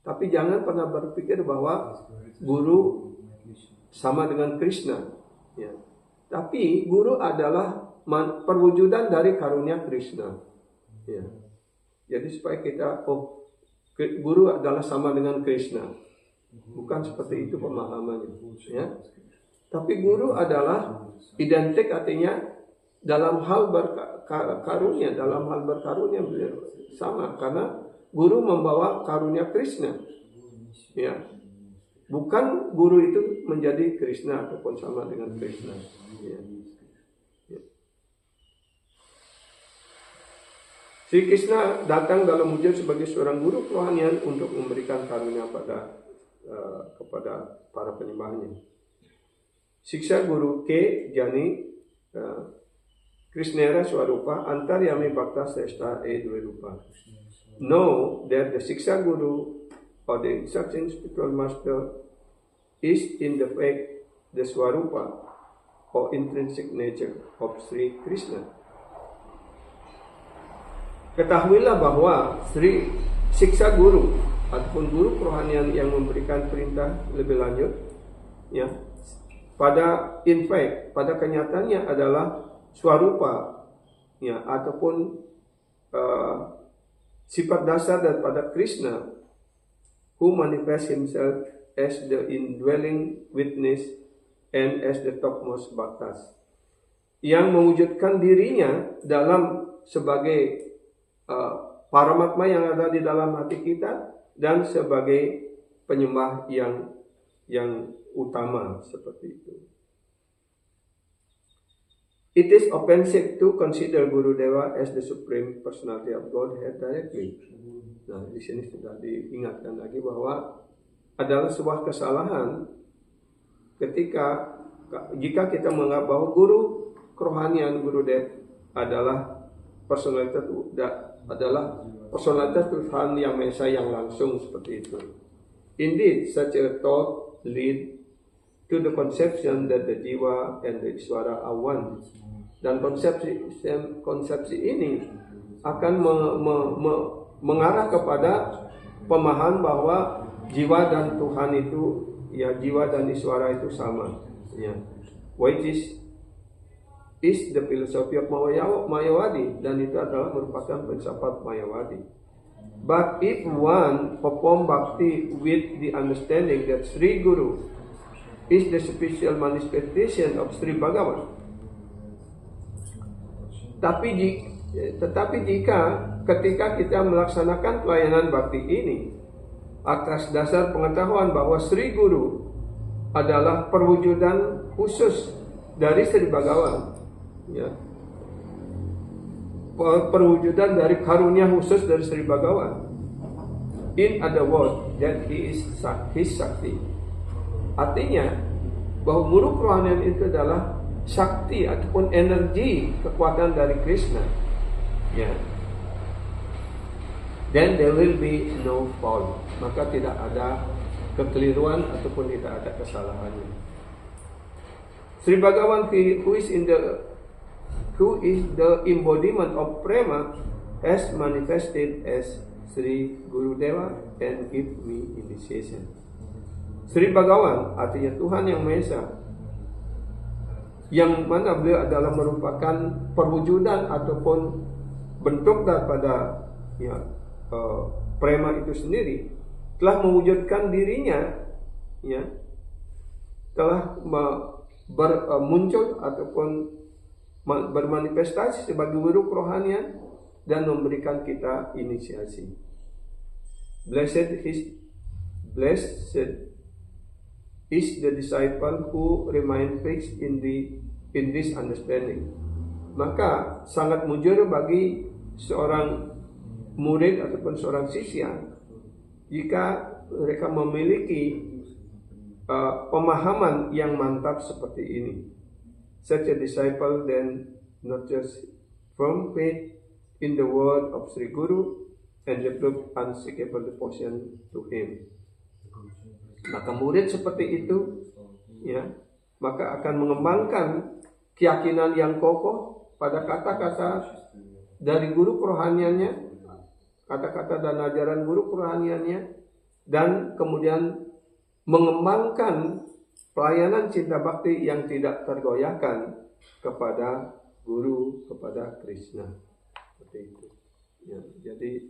Tapi jangan pernah berpikir bahwa guru sama dengan Krishna. Ya. Tapi guru adalah perwujudan dari karunia Krishna. Ya. Jadi supaya kita, guru adalah sama dengan Krishna. Bukan seperti itu pemahamannya. Ya. Tapi guru adalah identik, artinya dalam hal berkarunia, sama, karena guru membawa karunia Krishna. Ya. Bukan guru itu menjadi Krishna ataupun sama dengan Krishna. Ya. Ya. Sri Krishna datang dalam wujud sebagai seorang guru kerohanian untuk memberikan karunia kepada para penyembahnya. Siksa Guru K. Jani Krishnera Swarupa Antaryami Bhakta Sresta Edwe Rupa. Know that the Siksa Guru or the instruction spiritual master is in the fact the Swarupa or intrinsic nature of Sri Krishna. Ketahuilah bahwa Sri Siksa Guru ataupun guru kerohanian yang memberikan perintah lebih lanjut, ya, pada kenyataannya adalah Swarupa, ya, ataupun sifat dasar daripada Krishna, who manifests himself as the indwelling witness and as the topmost bhaktas, yang mewujudkan dirinya dalam sebagai paramatma yang ada di dalam hati kita dan sebagai penyembah yang utama, seperti itu. It is offensive to consider Guru Deva as the supreme personality of Godhead directly. Nah, di sini sudah diingatkan lagi bahwa adalah sebuah kesalahan jika kita menganggap bahwa guru kerohanian, Guru Dev adalah personalitas Tuhan Yang Maha Esa yang langsung, seperti itu. Indeed, such a thought lead to the conception that the jiwa and the Iswara are one. Dan konsepsi ini akan mengarah kepada pemahaman bahwa jiwa dan Tuhan itu, ya, jiwa dan Iswara itu sama, ya. Which is the philosophy of Mayawadi, dan itu adalah merupakan filsafat Mayawadi. But if one perform bhakti with the understanding that Sri Guru is the special manifestation of Sri Bhagavan, tetapi jika ketika kita melaksanakan pelayanan bakti ini atas dasar pengetahuan bahwa Sri Guru adalah perwujudan khusus dari Sri Bhagavan, ya, perwujudan dari karunia khusus dari Sri Bhagavan, In other words, that he is his sakti. Artinya bahwa guru kerohanian itu adalah sakti ataupun energi kekuatan dari Krishna. Ya. Then there will be no fault. Maka tidak ada kekeliruan ataupun tidak ada kesalahannya. Sri Bhagavan who is the embodiment of prema has manifested as Sri Gurudeva and give me initiation. Sri Bhagavan artinya Tuhan Yang Maha Esa, yang mana beliau adalah merupakan perwujudan ataupun bentuk daripada prema itu sendiri, telah mewujudkan dirinya, ya, telah muncul ataupun bermanifestasi sebagai guru kerohanian dan memberikan kita inisiasi. Blessed is the disciple who remain fixed in this understanding. Maka sangat mujur bagi seorang murid ataupun seorang sisya jika mereka memiliki pemahaman yang mantap seperti ini. Such a disciple then nurtures firm faith in the word of Sri Guru and develop unshakable devotion to him. Maka murid seperti itu, ya, maka akan mengembangkan keyakinan yang kokoh pada kata-kata dari guru kerohaniannya, kata-kata dan ajaran guru kerohaniannya, dan kemudian mengembangkan pelayanan cinta bakti yang tidak tergoyahkan kepada guru, kepada Krishna. Seperti itu. Ya, jadi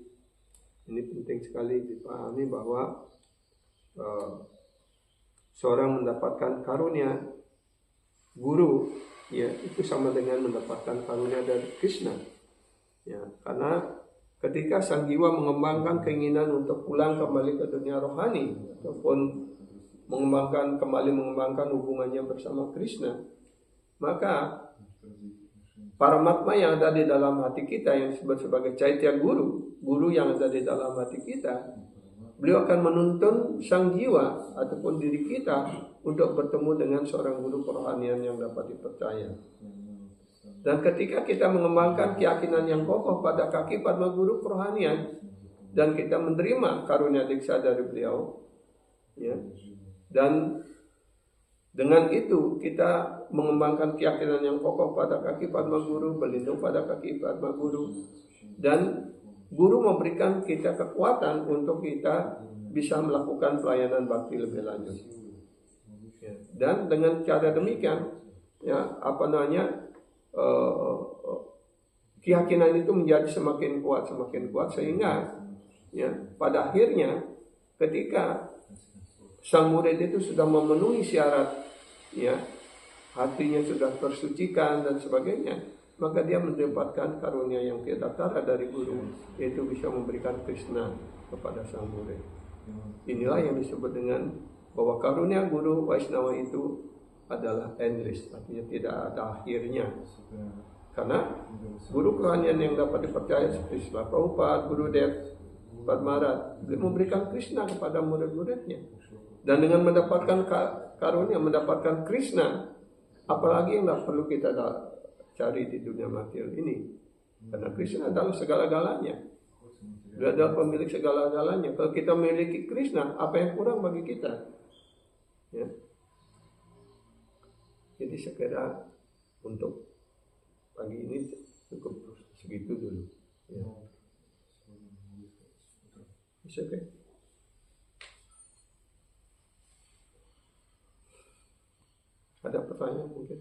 ini penting sekali dipahami bahwa seorang mendapatkan karunia guru, ya, itu sama dengan mendapatkan karunia dari Krishna. Ya, karena ketika sang jiwa mengembangkan keinginan untuk pulang kembali ke dunia rohani ataupun mengembangkan hubungannya bersama Krishna, maka paramatma yang ada di dalam hati kita yang disebut sebagai Chaitya Guru yang ada di dalam hati kita, beliau akan menuntun sang jiwa ataupun diri kita untuk bertemu dengan seorang guru kerohanian yang dapat dipercaya. Dan ketika kita mengembangkan keyakinan yang kokoh pada kaki Padma Guru kerohanian dan kita menerima karunia diksa dari beliau, ya, dan dengan itu kita mengembangkan keyakinan yang kokoh pada kaki Padma Guru, berlindung pada kaki Padma Guru, dan Guru memberikan kita kekuatan untuk kita bisa melakukan pelayanan bakti lebih lanjut. Ya. Dan dengan cara demikian, ya, keyakinan itu menjadi semakin kuat sehingga, ya, pada akhirnya ketika sang murid itu sudah memenuhi syarat, ya, hatinya sudah tersucikan dan sebagainya, maka dia mendapatkan karunia yang tidak tara dari guru, yaitu bisa memberikan Krishna kepada sang murid. Inilah yang disebut dengan bahwa karunia guru Vaishnava itu adalah endless, artinya tidak ada akhirnya. Karena guru kerohanian yang dapat dipercaya seperti Srila Prabhupada, Guru Dev, Padmarat, memberikan Krishna kepada murid-muridnya. Dan dengan mendapatkan karunia, mendapatkan Krishna, apalagi yang perlu kita cari di dunia material ini. Karena Krishna adalah segala-galanya. Dia adalah pemilik segala-galanya. Kalau kita memiliki Krishna, apa yang kurang bagi kita? Ya. Jadi sekira untuk pagi ini cukup segitu dulu. Ya. Bisa, okay? Ada pertanyaan mungkin?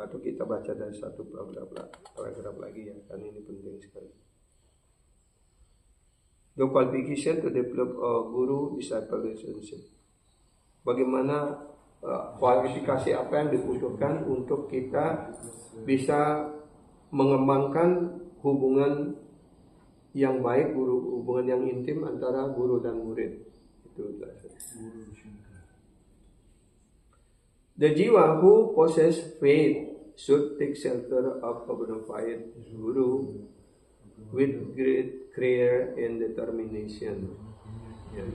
Atau kita baca dari satu paragraf lagi ya, karena ini penting sekali. The qualification to develop a guru-disciple relationship. Bagaimana kualifikasi apa yang dibutuhkan untuk kita bisa mengembangkan hubungan yang baik, hubungan yang intim antara guru dan murid. Itu the jiwa who possess faith should take shelter of a bona fide guru with great care and determination. Ya.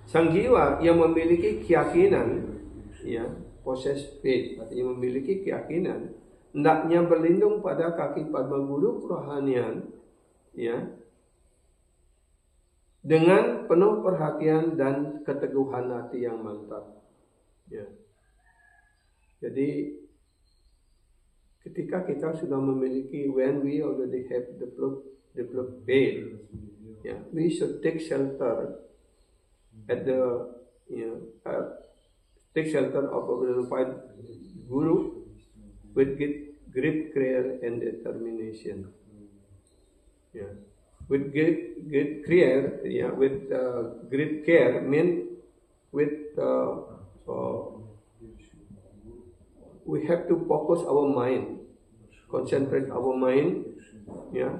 Sang jiwa yang memiliki keyakinan, ya, possess faith, artinya memiliki keyakinan, hendaknya berlindung pada kaki Padma Guru kerohanian, ya, dengan penuh perhatian dan keteguhan hati yang mantap. Ya. Jadi ketika kita sudah memiliki, when we already have developed faith, yeah, we should take shelter at the, take shelter of a verified guru with great care and determination. Yeah, with great care, yeah, with great care mean with we have to focus our mind, concentrate our mind, yeah,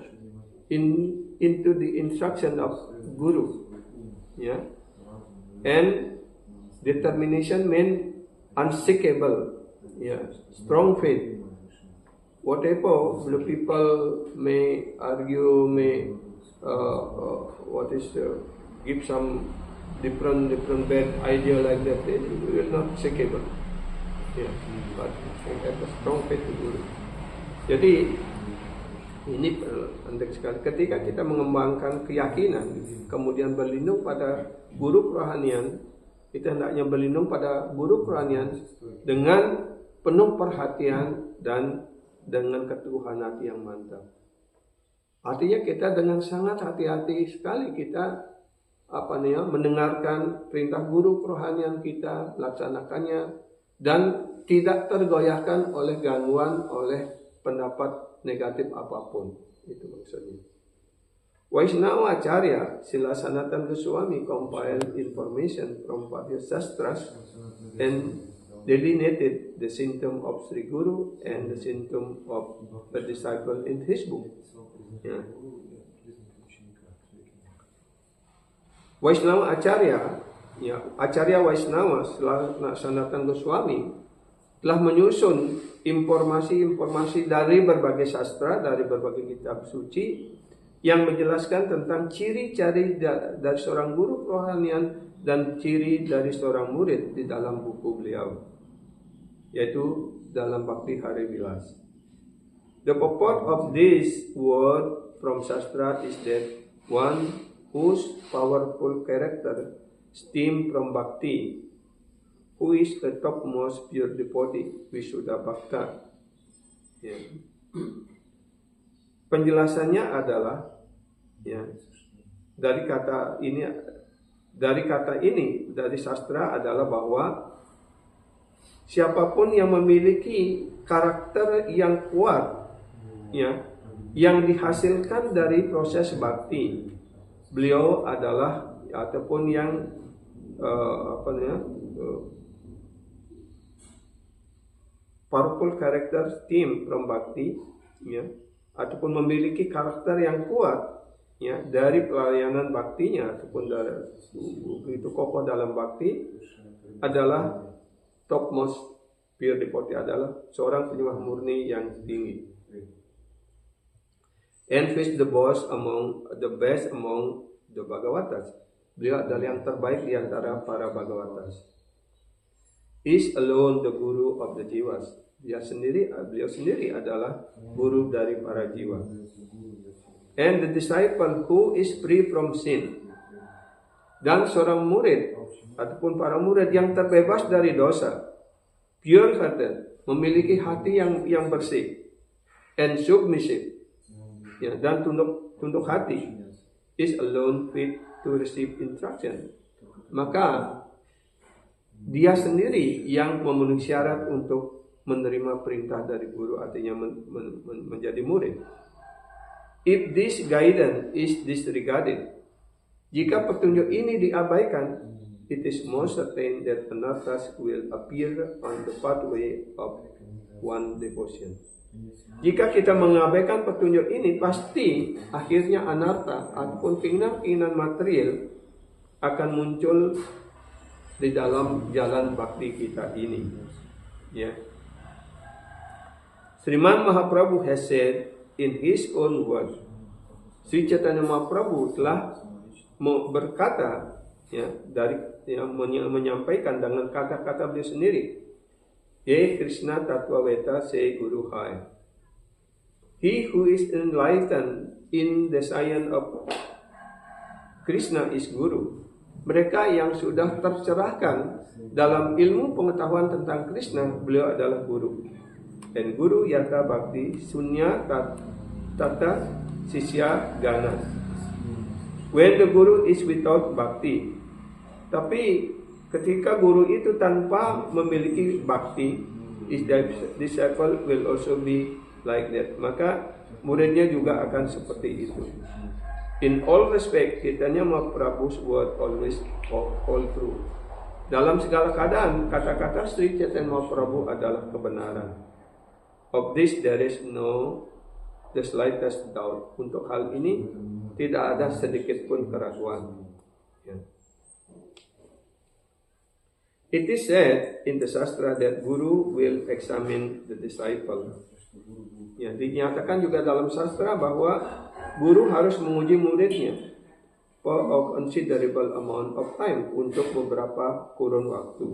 into the instruction of guru, yeah, and determination means unshakable, yeah, strong faith. Whatever the people may argue, may give some different bad idea like that, it will not shakable. Yeah, but we have a strong faith to guru. Jadi ini penting sekali. Ketika kita mengembangkan keyakinan, kemudian berlindung pada guru kerohanian, kita hendaknya berlindung pada guru kerohanian dengan penuh perhatian dan dengan keteguhan hati yang mantap. Artinya kita dengan sangat hati-hati sekali kita mendengarkan perintah guru kerohanian kita, laksanakannya, dan tidak tergoyahkan oleh gangguan, oleh pendapat negatif apapun. Itu maksudnya. Vaishnava Acharya Srila Sanatana Goswami compiled information from various sastras and delineated the symptom of Sri Guru and the symptom of the disciple in his book. Yeah. Vaishnava Acharya, ya, Acharya Vaishnava Sanatana Goswami telah menyusun informasi-informasi dari berbagai sastra, dari berbagai kitab suci yang menjelaskan tentang ciri-ciri dari seorang guru kerohanian dan ciri dari seorang murid di dalam buku beliau, yaitu dalam Bhakti Hari Vilas. The purport of this word from sastra is that one whose powerful character stem from bhakti, who is the topmost pure devotee, Visuddha Bhakta. Ya. Penjelasannya adalah, ya, dari kata ini dari sastra adalah bahwa siapapun yang memiliki karakter yang kuat, ya, yang dihasilkan dari proses bakti, beliau adalah ataupun yang powerful character team from bhakti, ya, ataupun memiliki karakter yang kuat, ya, dari pelayanan baktinya ataupun dari itu kokoh dalam bakti, adalah topmost pure devotee, adalah seorang penyembah murni yang tinggi. And is the best among the Bhagavatas. Beliau adalah yang terbaik di antara para Bhagavatas. Is alone the guru of the jiwas. Beliau sendiri adalah guru dari para jiwa. And the disciple who is free from sin. Dan seorang murid ataupun para murid yang terbebas dari dosa, pure hearted, memiliki hati yang bersih, and submissive, ya, dan tunduk hati, is alone fit to receive instruction. Maka dia sendiri yang memenuhi syarat untuk menerima perintah dari guru, artinya menjadi murid. If this guidance is disregarded, jika petunjuk ini diabaikan, it is most certain that anarthas will appear on the pathway of one devotion. Jika kita mengabaikan petunjuk ini, pasti akhirnya anarta ataupun keinginan-keinginan material akan muncul di dalam jalan bakti kita ini. Ya. Sriman Mahaprabhu has said in his own words, Sri Chaitanya Mahaprabhu telah berkata, ya, menyampaikan dengan kata-kata beliau sendiri, Ye Krishna Tattvaveta Se Guru Hai. He who is enlightened in the science of Krishna is Guru. Mereka yang sudah tercerahkan dalam ilmu pengetahuan tentang Krishna, beliau adalah Guru. Dan Guru Yata Bhakti Sunya Tata Sisya Gana. When the Guru is without Bhakti. Tapi ketika guru itu tanpa memiliki bakti, his disciple will also be like that. Maka muridnya juga akan seperti itu. In all respect, Chaitanya Mahaprabhu's word always all true. Dalam segala keadaan, kata-kata Sri Chaitanya Mahaprabhu adalah kebenaran. Of this there is no the slightest doubt. Untuk hal ini tidak ada sedikit pun keraguan. Ya. It is said in the Shastra that Guru will examine the disciple. Ya, dinyatakan juga dalam Shastra bahwa guru harus menguji muridnya for a considerable amount of time, untuk beberapa kurun waktu.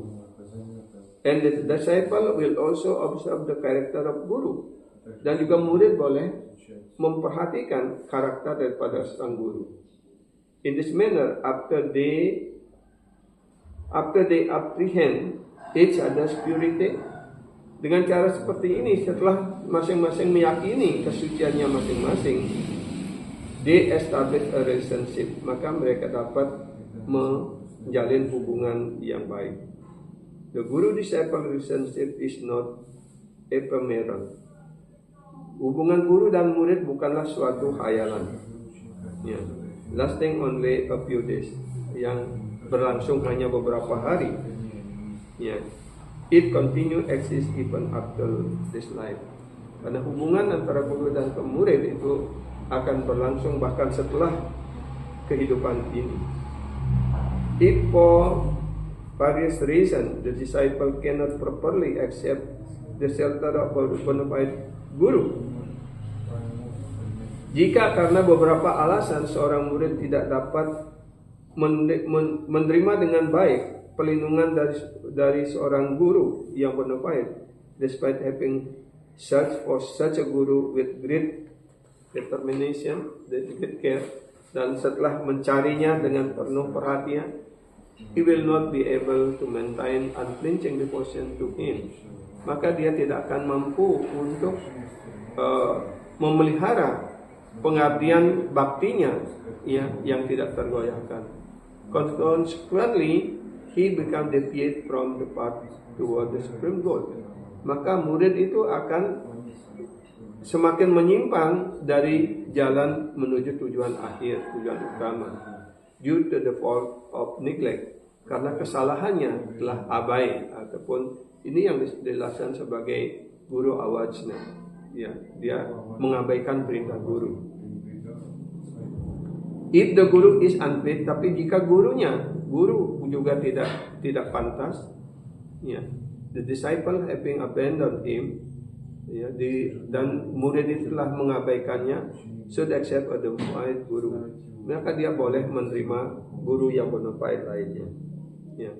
And the disciple will also observe the character of Guru. Dan juga murid boleh memperhatikan karakter daripada sang guru. In this manner, after they apprehend each other's purity, dengan cara seperti ini, setelah masing-masing meyakini kesuciannya masing-masing, they establish a relationship, maka mereka dapat menjalin hubungan yang baik. The guru-disciple relationship is not ephemeral. Hubungan guru dan murid bukanlah suatu khayalan, ya, lasting only a few days, yang berlangsung hanya beberapa hari. Ya, it continue exist even after this life. Karena hubungan antara guru dan murid itu akan berlangsung bahkan setelah kehidupan ini. If for various reasons the disciple cannot properly accept the shelter of a bona fide guru, jika karena beberapa alasan seorang murid tidak dapat menerima dengan baik perlindungan dari seorang guru yang bona fide, despite having searched for such a guru with great determination, with care, dan setelah mencarinya dengan penuh perhatian, he will not be able to maintain unflinching devotion to him. Maka dia tidak akan mampu untuk memelihara pengabdian baktinya, ya, yang tidak tergoyahkan. Consequently, he become deviate from the path toward the supreme goal. Maka murid itu akan semakin menyimpang dari jalan menuju tujuan akhir, tujuan utama, due to the fault of neglect, karena kesalahannya telah abai, ataupun ini yang dijelaskan sebagai guru awajna. Ya, dia mengabaikan perintah guru. If the guru is unfit, tapi jika guru juga tidak pantas, ya, the disciple having abandoned him, ya, dan murid itu telah mengabaikannya, should accept a bona fide guru. Maka dia boleh menerima guru yang bona fide lainnya. Ya.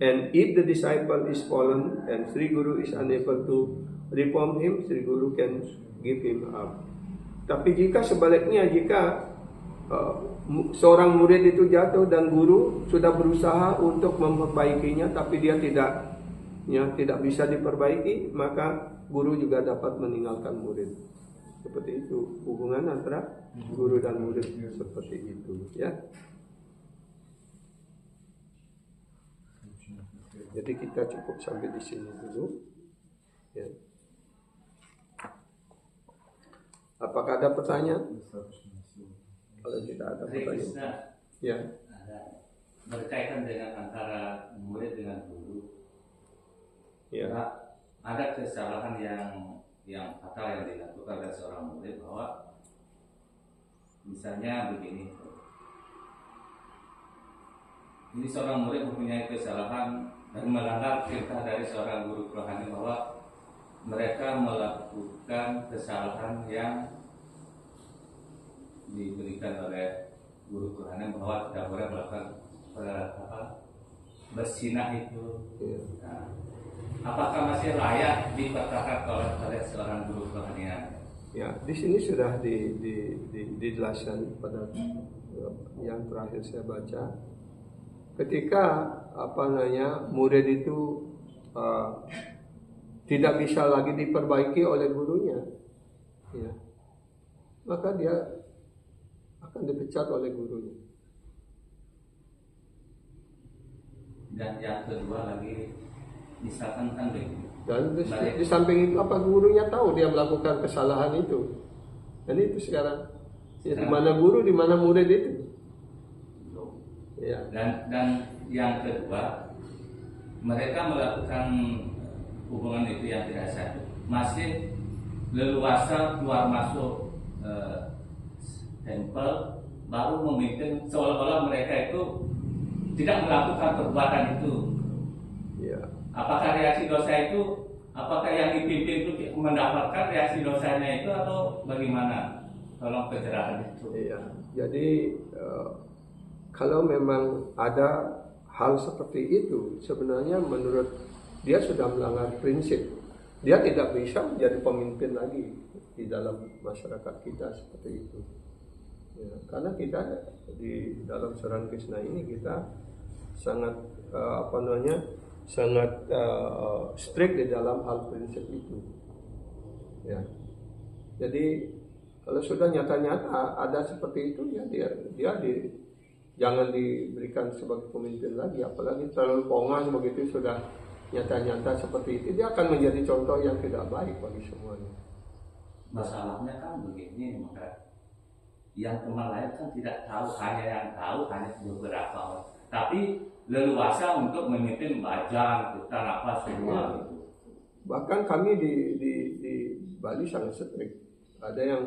And if the disciple is fallen and Sri Guru is unable to reform him, Sri Guru can give him up. Tapi jika sebaliknya, jika seorang murid itu jatuh dan guru sudah berusaha untuk memperbaikinya, tapi dia tidak bisa diperbaiki, maka guru juga dapat meninggalkan murid. Seperti itu hubungan antara guru dan murid, seperti itu, ya. Jadi kita cukup sampai di sini dulu, ya. Apakah ada pertanyaan? Kalau tidak ada pertanyaan, ya. Berkaitan dengan antara murid dengan guru. Ya. ada kesalahan yang fatal yang dilakukan oleh seorang murid, bahwa misalnya begini, ini seorang murid mempunyai kesalahan dan melanggar perintah dari seorang guru rohani bahwa mereka melakukan kesalahan yang diberikan oleh guru rohani bahwa tidak boleh melakukan bersinah itu. Nah, apakah masih layak diperkatakan oleh seorang guru rohani? Ya, di sini sudah dijelaskan pada yang terakhir saya baca. Ketika murid itu tidak bisa lagi diperbaiki oleh gurunya, ya, maka dia akan dipecat oleh gurunya. Dan yang kedua lagi, misalkan kan begini. Dan di samping itu apa gurunya tahu dia melakukan kesalahan itu. Dan itu sekarang ya, di mana guru, di mana murid itu. Ya. Dan yang kedua, mereka melakukan hubungan itu yang tidak sah, masih leluasa keluar masuk tempel, baru memimpin, seolah-olah mereka itu tidak melakukan perbuatan itu. Ya. Apakah reaksi dosa itu, apakah yang dipimpin itu mendapatkan reaksi dosanya itu atau bagaimana? Tolong pencerahan itu. Iya. Jadi kalau memang ada hal seperti itu, sebenarnya menurut dia sudah melanggar prinsip. Dia tidak bisa menjadi pemimpin lagi di dalam masyarakat kita seperti itu. Ya, karena kita di dalam Saran Krishna ini kita sangat sangat strict di dalam hal prinsip itu. Ya. Jadi kalau sudah nyata-nyata ada seperti itu, ya dia jangan diberikan sebagai pemimpin lagi, apalagi terlalu pongas begitu sudah nyata-nyata seperti itu, dia akan menjadi contoh yang tidak baik bagi semuanya. Masalahnya kan begini, maka yang teman lain kan tidak tahu, hanya beberapa orang, tapi leluasa untuk memimpin bajang, hutan apa semua gitu. Bahkan kami di Bali sangat strict. Ada yang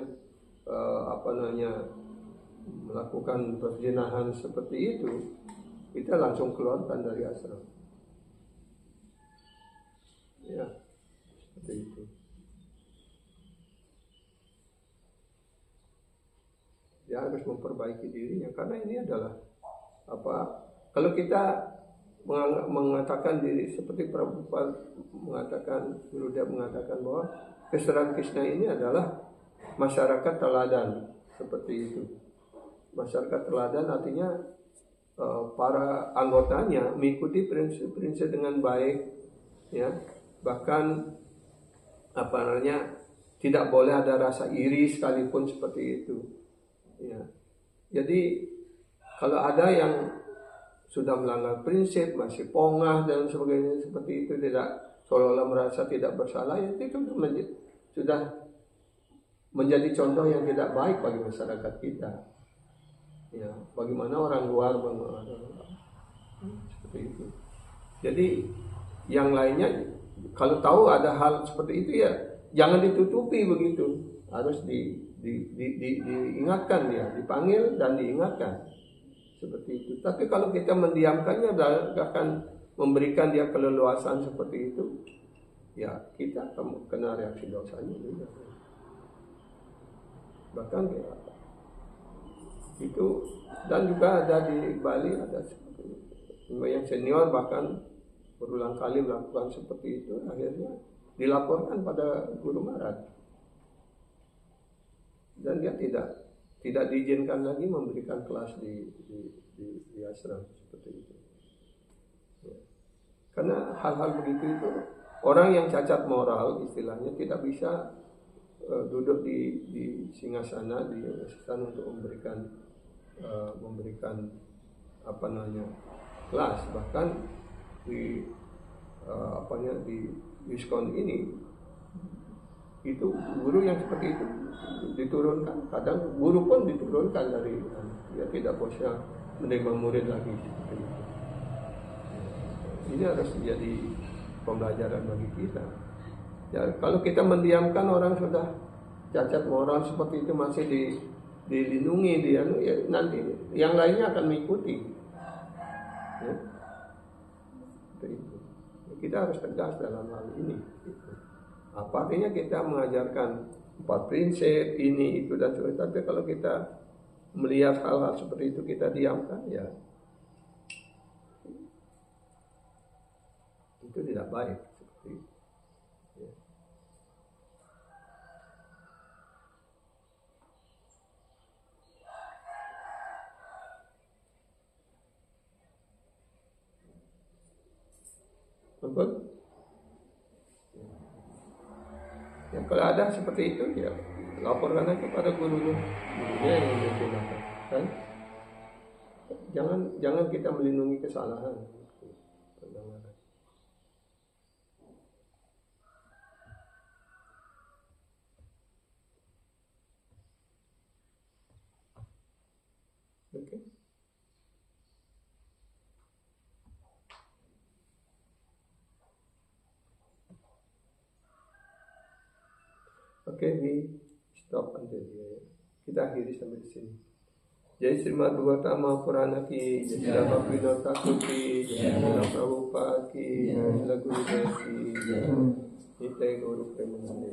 melakukan perzinahan seperti itu, kita langsung keluarkan dari asram. Ya, seperti itu. Dia harus memperbaiki dirinya, karena ini adalah kalau kita mengatakan diri seperti Prabhupada mengatakan, Gurudev mengatakan bahwa Saran Krishna ini adalah masyarakat teladan, seperti itu. Masyarakat teladan artinya para anggotanya mengikuti prinsip-prinsip dengan baik, ya. Bahkan tidak boleh ada rasa iri sekalipun seperti itu, ya. Jadi kalau ada yang sudah melanggar prinsip, masih pongah dan sebagainya seperti itu, tidak seolah-olah merasa tidak bersalah, ya, itu sudah menjadi contoh yang tidak baik bagi masyarakat kita. Ya, bagaimana orang luar seperti itu. Jadi yang lainnya kalau tahu ada hal seperti itu, ya jangan ditutupi begitu. Harus diingatkan dia, dipanggil dan diingatkan. Seperti itu. Tapi kalau kita mendiamkannya dan akan memberikan dia keleluasaan seperti itu, ya kita akan kena reaksi dosanya juga. Bahkan ya, itu, dan juga ada di Bali ada yang senior bahkan berulang kali melakukan seperti itu, akhirnya dilaporkan pada Guru Maharaj dan dia tidak diizinkan lagi memberikan kelas di ashram seperti itu. Ya. Karena hal-hal begitu itu orang yang cacat moral istilahnya tidak bisa duduk di singgasana di sana untuk memberikan kelas. Bahkan di Diskon ini itu guru yang seperti itu diturunkan, kadang guru pun diturunkan dari dia tidak bisa menerima murid lagi seperti itu. Ini harus menjadi pembelajaran bagi kita. Ya, kalau kita mendiamkan orang sudah cacat moral seperti itu masih dilindungi dia, ya, nanti yang lainnya akan mengikuti. Ya. Itu. Kita harus tegas dalam hal ini. Gitu. Apa artinya kita mengajarkan 4 prinsip ini itu dan sebagainya, tapi kalau kita melihat hal-hal seperti itu kita diamkan, ya itu tidak baik. Seperti itu. Ya. Betul? Ya, kalau ada seperti itu, ya laporkan aja kepada gurunya yang menggunakan. Kan? Jangan kita melindungi kesalahan. Oke. Oke, we stop until here. Kita akhiri sampai di sini. Jai Srimad Bhagavatam Purana ki, Jai Sri Bhaktivinoda Thakur ki, Jai Sri Prabhupada ki, Jai Sri Gurudev ki, Nitai Guru Premanande.